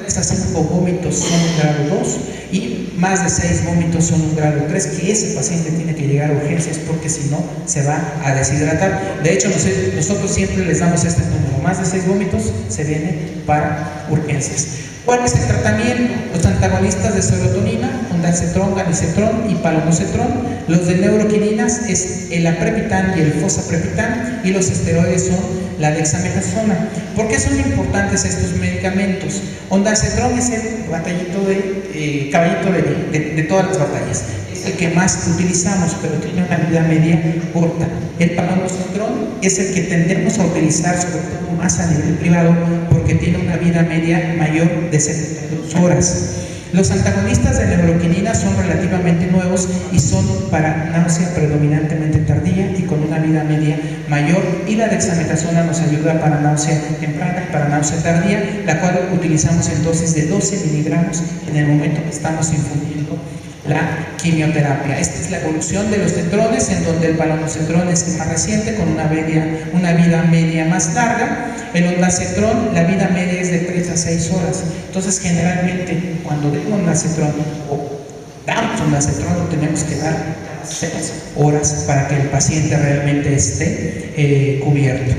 3 a 5 vómitos son un grado 2 y más de 6 vómitos son un grado 3, que ese paciente tiene que llegar a urgencias porque si no se va a deshidratar. De hecho, nosotros siempre les damos este número, más de 6 vómitos se viene para urgencias. ¿Cuál es el tratamiento? Los antagonistas de serotonina, ondansetron, ganisetron y palonosetron. Los de neuroquininas es el aprepitan y el fosaprepitan, y los esteroides son la dexametasona. ¿Por qué son importantes estos medicamentos? Ondansetron es el caballito de todas las batallas. Es el que más utilizamos, pero tiene una vida media corta. El palonosetron es el que tendemos a utilizar, sobre todo más a nivel privado, porque tiene una vida media mayor de 72 horas. Los antagonistas de neuroquinina son relativamente nuevos y son para náusea predominantemente tardía y con una vida media mayor, y la dexametasona nos ayuda para náusea temprana y para náusea tardía, la cual utilizamos en dosis de 12 miligramos en el momento que estamos infundiendo la quimioterapia. Esta es la evolución de los cetrones, en donde el palonosetron es el más reciente, con una vida media más larga. El ondansetron, la vida media es de 3 a 6 horas. Entonces, generalmente, cuando damos ondansetron o damos ondansetron, lo tenemos que dar 6 horas para que el paciente realmente esté cubierto.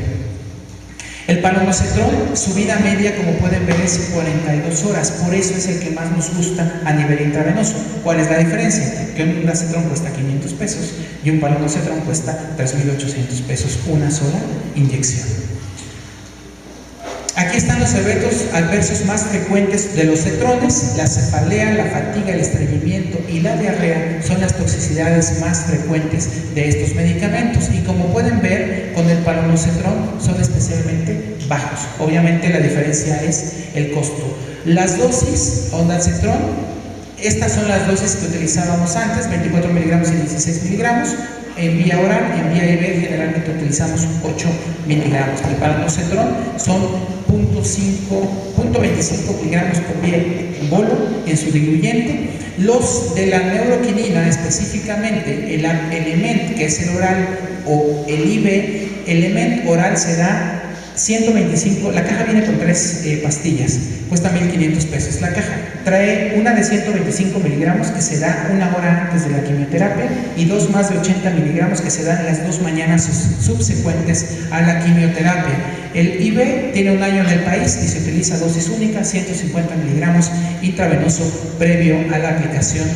El palonosetron, su vida media, como pueden ver, es 42 horas, por eso es el que más nos gusta a nivel intravenoso. ¿Cuál es la diferencia? Que un ondansetron cuesta 500 pesos y un palonosetron cuesta 3.800 pesos, una sola inyección. Aquí están los eventos adversos más frecuentes de los cetrones. La cefalea, la fatiga, el estreñimiento y la diarrea son las toxicidades más frecuentes de estos medicamentos, y como pueden ver, con el palonosetron son especialmente bajos. Obviamente la diferencia es el costo. Las dosis ondansetron, estas son las dosis que utilizábamos antes, 24 miligramos y 16 miligramos. En vía oral y en vía IV generalmente utilizamos 8 miligramos. El palonosetron son 0.25 miligramos por vía en bolo en su diluyente. Los de la neuroquinina, específicamente el Element, que es el oral, o el IV, Element oral se da 125, la caja viene con 3 pastillas, cuesta 1.500 pesos. La caja trae una de 125 miligramos que se da una hora antes de la quimioterapia y 2 más de 80 miligramos que se dan las 2 mañanas subsecuentes a la quimioterapia. El IV tiene un año en el país y se utiliza dosis única, 150 miligramos intravenoso previo a la aplicación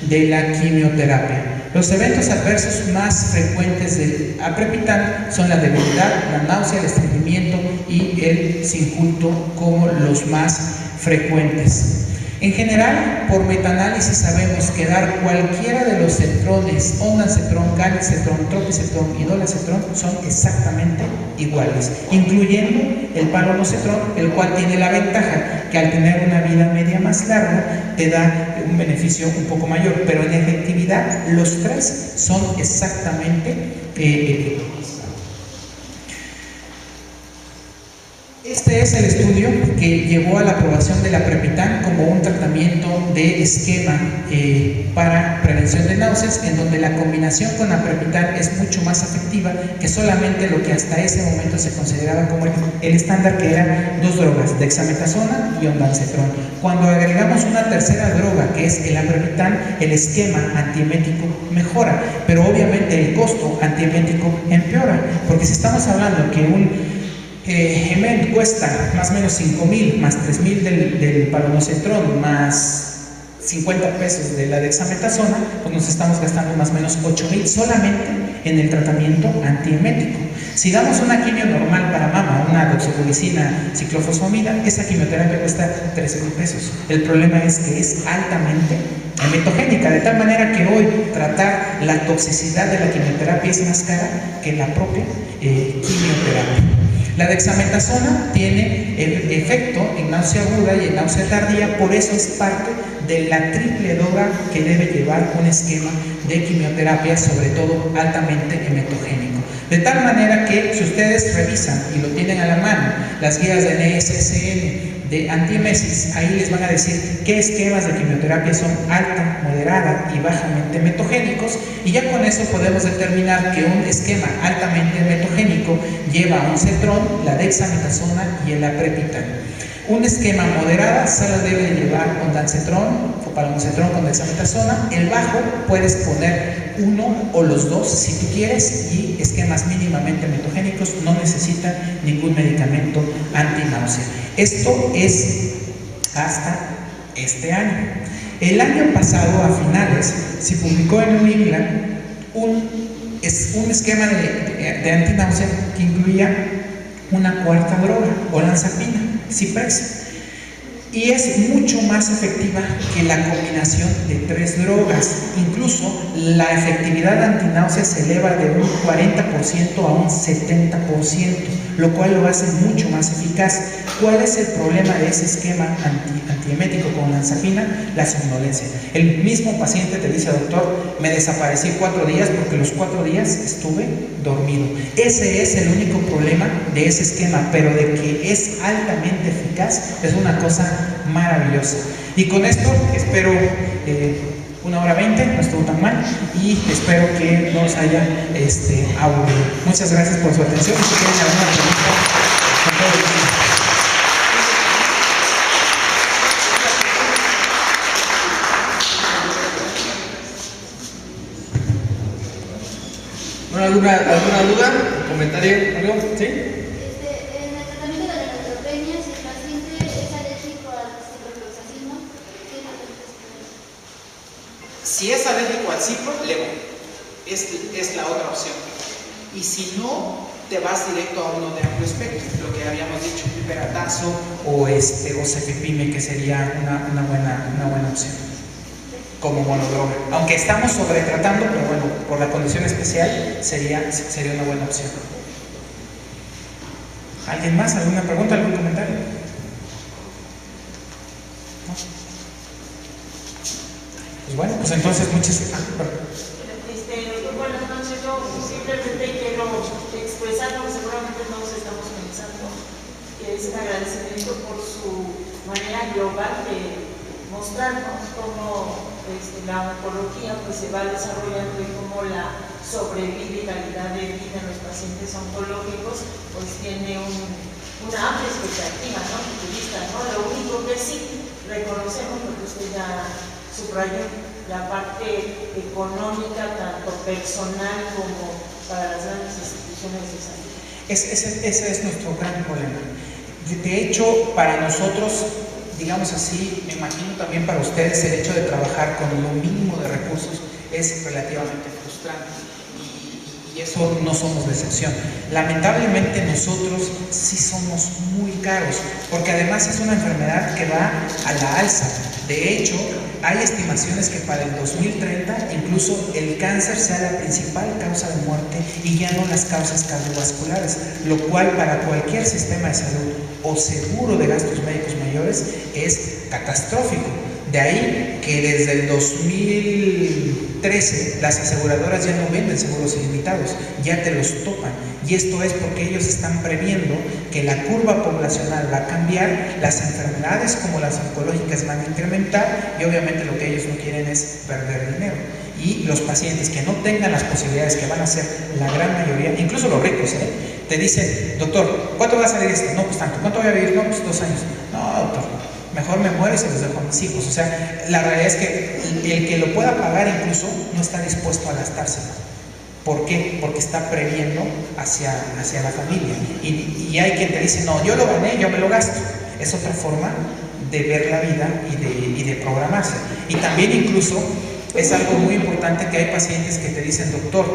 de la quimioterapia. Los eventos adversos más frecuentes del aprepitan son la debilidad, la náusea, el estreñimiento y el sinculto como los más frecuentes. En general, por metaanálisis sabemos que dar cualquiera de los cetrones, ondansetron, ganisetron, tropisetron y dolasetron, son exactamente iguales, incluyendo el palonosetron, el cual tiene la ventaja que al tener una vida media más larga te da un beneficio un poco mayor, pero en efectividad los tres son exactamente Este es el estudio que llevó a la aprobación del aprepitan como un tratamiento de esquema para prevención de náuseas, en donde la combinación con aprepitan es mucho más efectiva que solamente lo que hasta ese momento se consideraba como el estándar, que eran 2 drogas, dexametasona y ondansetron. Cuando agregamos una tercera droga, que es el aprepitan, el esquema antiemético mejora, pero obviamente el costo antiemético empeora, porque si estamos hablando que un Element cuesta más o menos 5.000 más 3.000 del palonosetron más 50 pesos de la dexametasona, pues nos estamos gastando más o menos 8.000 solamente en el tratamiento antiemético. Si damos una quimio normal para mama, una doxorubicina, ciclofosfamida, esa quimioterapia cuesta 13.000 pesos. El problema es que es altamente emetogénica, de tal manera que hoy tratar la toxicidad de la quimioterapia es más cara que la propia quimioterapia. La dexametasona tiene el efecto en náusea aguda y en náusea tardía, por eso es parte de la triple droga que debe llevar un esquema de quimioterapia, sobre todo altamente emetogénico. De tal manera que si ustedes revisan y lo tienen a la mano, las guías de NSSN de antiemesis, ahí les van a decir qué esquemas de quimioterapia son alta, moderada y bajamente emetogénicos, y ya con eso podemos determinar que un esquema altamente emetogénico lleva un cetrón, la dexametasona y el aprepitant. Un esquema moderada solo debe llevar ondansetrón, palmocetrón con dexametasona. El bajo puedes poner uno o los dos si tú quieres, y esquemas mínimamente emetogénicos no necesitan ningún medicamento antináusea. Esto es hasta este año. El año pasado, a finales, se publicó en New England un esquema de antináusea que incluía una cuarta droga, olanzapina, Ciprexa, y es mucho más efectiva que la combinación de 3 drogas. Incluso la efectividad antináusea se eleva de un 40% a un 70%, lo cual lo hace mucho más eficaz. ¿Cuál es el problema de ese esquema antiemético con olanzapina? La somnolencia. El mismo paciente te dice: doctor, me desaparecí 4 días porque los 4 días estuve dormido. Ese es el único problema de ese esquema, pero de que es altamente eficaz es una cosa maravillosa. Y con esto espero 1h20, no estuvo tan mal, y espero que no os haya aburrido. Muchas gracias por su atención. Si tienen alguna pregunta, con todo gusto. Bueno, ¿alguna duda? ¿Comentario? ¿Algo? ¿Sí? En el tratamiento de la neutropenia, si el paciente es alérgico al ciprofloxacino, ¿qué tratamiento es? Si es alérgico al cipro, levo. Es la otra opción. Y si no, te vas directo a uno de amplio espectro, lo que habíamos dicho, piperatazo O cefepime, que sería una buena opción como monodroga. Aunque estamos sobretratando, pero bueno, por la condición especial sería una buena opción. ¿Alguien más? ¿Alguna pregunta? ¿Algún comentario? ¿No? Pues bueno, pues entonces muchas gracias. Buenas noches. Yo simplemente quiero expresar lo que seguramente todos estamos pensando, que es un agradecimiento por su manera global de mostrarnos cómo la oncología pues, se va desarrollando y cómo la sobrevida y calidad de vida en los pacientes oncológicos pues tiene una amplia expectativa, ¿no? Futurista, ¿no? Lo único que sí reconocemos, porque usted ya subrayó, la parte económica, tanto personal como para las grandes instituciones de salud. Ese es nuestro gran problema. De hecho, para nosotros, digamos así, me imagino también para ustedes, el hecho de trabajar con lo mínimo de recursos es relativamente frustrante, y eso no somos de excepción. Lamentablemente nosotros sí somos muy caros, porque además es una enfermedad que va a la alza. De hecho, hay estimaciones que para el 2030 incluso el cáncer sea la principal causa de muerte y ya no las causas cardiovasculares, lo cual para cualquier sistema de salud o seguro de gastos médicos mayores es catastrófico. De ahí que desde el 2013 las aseguradoras ya no venden seguros ilimitados, ya te los topan, y esto es porque ellos están previendo que la curva poblacional va a cambiar, las enfermedades como las oncológicas van a incrementar, y obviamente lo que ellos no quieren es perder dinero. Y los pacientes que no tengan las posibilidades, que van a ser la gran mayoría, incluso los ricos, te dicen: doctor, ¿cuánto va a salir esto? No, pues tanto. ¿Cuánto voy a vivir? No, pues 2 años. No, doctor, mejor me muero y se los dejo a mis hijos. O sea, la realidad es que el que lo pueda pagar incluso no está dispuesto a gastárselo. ¿Por qué? Porque está previendo hacia la familia. Y hay quien te dice: no, yo lo gané, yo me lo gasto. Es otra forma de ver la vida y de programarse. Y también incluso es algo muy importante que hay pacientes que te dicen: doctor,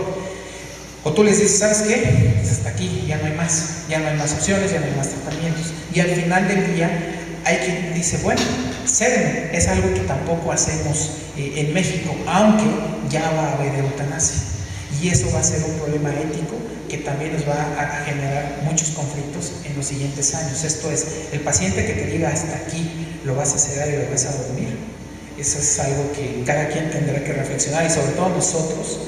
o tú les dices: ¿sabes qué? Pues hasta aquí, ya no hay más opciones, ya no hay más tratamientos. Y al final del día hay quien dice: bueno, cédeme. Es algo que tampoco hacemos en México, aunque ya va a haber eutanasia. Y eso va a ser un problema ético que también nos va a generar muchos conflictos en los siguientes años. Esto es, el paciente que te diga hasta aquí lo vas a sedar y lo vas a dormir. Eso es algo que cada quien tendrá que reflexionar, y sobre todo nosotros,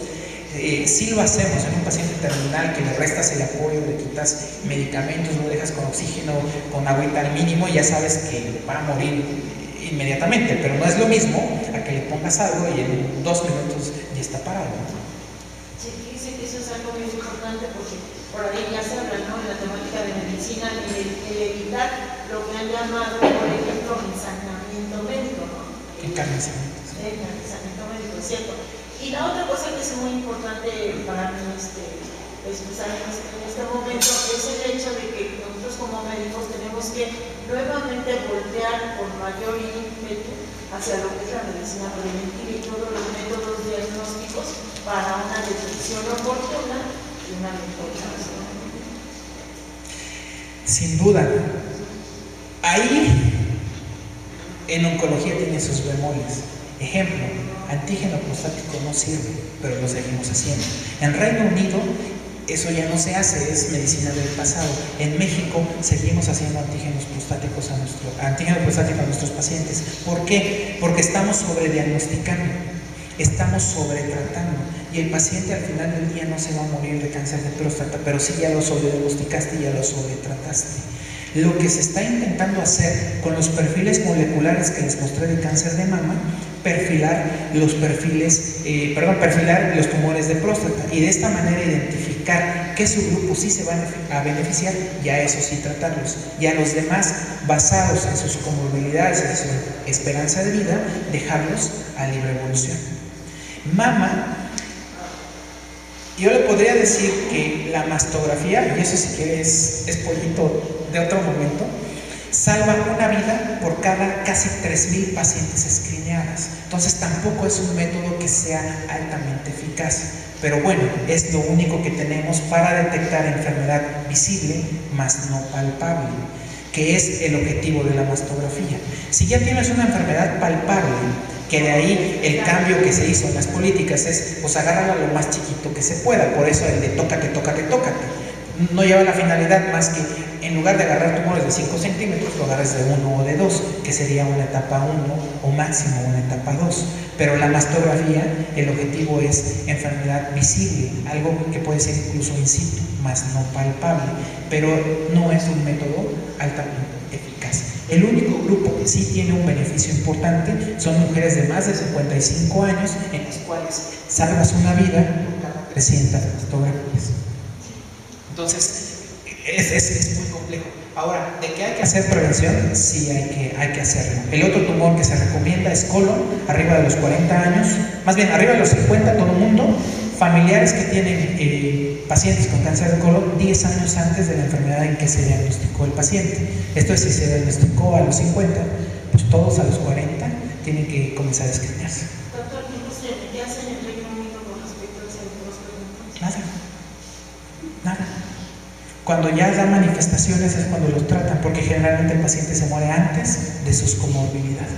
si lo hacemos en un paciente terminal, que le restas el apoyo, le quitas medicamentos, lo dejas con oxígeno, con agüita al mínimo, ya sabes que va a morir inmediatamente, pero no es lo mismo a que le pongas algo y en 2 minutos ya está parado. Sí, fíjese que eso es algo muy importante, porque por ahí ya se habla, ¿no?, en la temática de medicina, el evitar lo que han llamado, por ejemplo, ensañamiento médico, ¿no? Encarnizamiento. Encarnizamiento médico, ¿cierto? Y la otra cosa que es muy importante para mí expresar en este momento es el hecho de que nosotros como médicos tenemos que nuevamente voltear con mayor ímpetu hacia lo que es la medicina preventiva y todos los métodos diagnósticos para una detección oportuna y una mejor sanación. Sin duda, ahí en oncología tiene sus bemoles. Ejemplo, antígeno prostático no sirve, pero lo seguimos haciendo. En Reino Unido eso ya no se hace, es medicina del pasado. En México seguimos haciendo antígeno prostático a nuestros pacientes. ¿Por qué? Porque estamos sobrediagnosticando, estamos sobretratando, y el paciente al final del día no se va a morir de cáncer de próstata, pero sí ya lo sobrediagnosticaste y ya lo sobretrataste. Lo que se está intentando hacer con los perfiles moleculares que les mostré de cáncer de mama, perfilar los tumores de próstata, y de esta manera identificar qué subgrupos sí se van a beneficiar, y a eso sí tratarlos, y a los demás, basados en sus comorbilidades, en su esperanza de vida, dejarlos a libre evolución. Mama, yo le podría decir que la mastografía, y eso si quieres es pollito de otro momento, salva una vida por cada casi 3,000 pacientes escrineadas. Entonces tampoco es un método que sea altamente eficaz, pero bueno, es lo único que tenemos para detectar enfermedad visible más no palpable, que es el objetivo de la mastografía. Si ya tienes una enfermedad palpable, que de ahí el cambio que se hizo en las políticas es, pues agárrala lo más chiquito que se pueda, por eso el de tócate, tócate, tócate. No lleva la finalidad más que, en lugar de agarrar tumores de 5 centímetros, lo agarres de 1 o de 2, que sería una etapa 1 o máximo una etapa 2. Pero la mastografía, el objetivo es enfermedad visible, algo que puede ser incluso in situ, más no palpable, pero no es un método altamente eficaz. El único grupo que sí tiene un beneficio importante son mujeres de más de 55 años, en las cuales salvas una vida por cada 300 mastografías. Entonces, es muy complejo. Ahora, ¿de qué hay que hacer prevención? Sí, hay que hacerlo. El otro tumor que se recomienda es colon, arriba de los 40 años, más bien arriba de los 50, todo el mundo. Familiares que tienen pacientes con cáncer de colon 10 años antes de la enfermedad en que se diagnosticó el paciente. Esto es, si se diagnosticó a los 50, pues todos a los 40 tienen que comenzar a escanearse. Doctor, ¿qué hacen en el Reino Unido con respecto a ese? Nada. Cuando ya da manifestaciones es cuando los tratan, porque generalmente el paciente se muere antes de sus comorbilidades.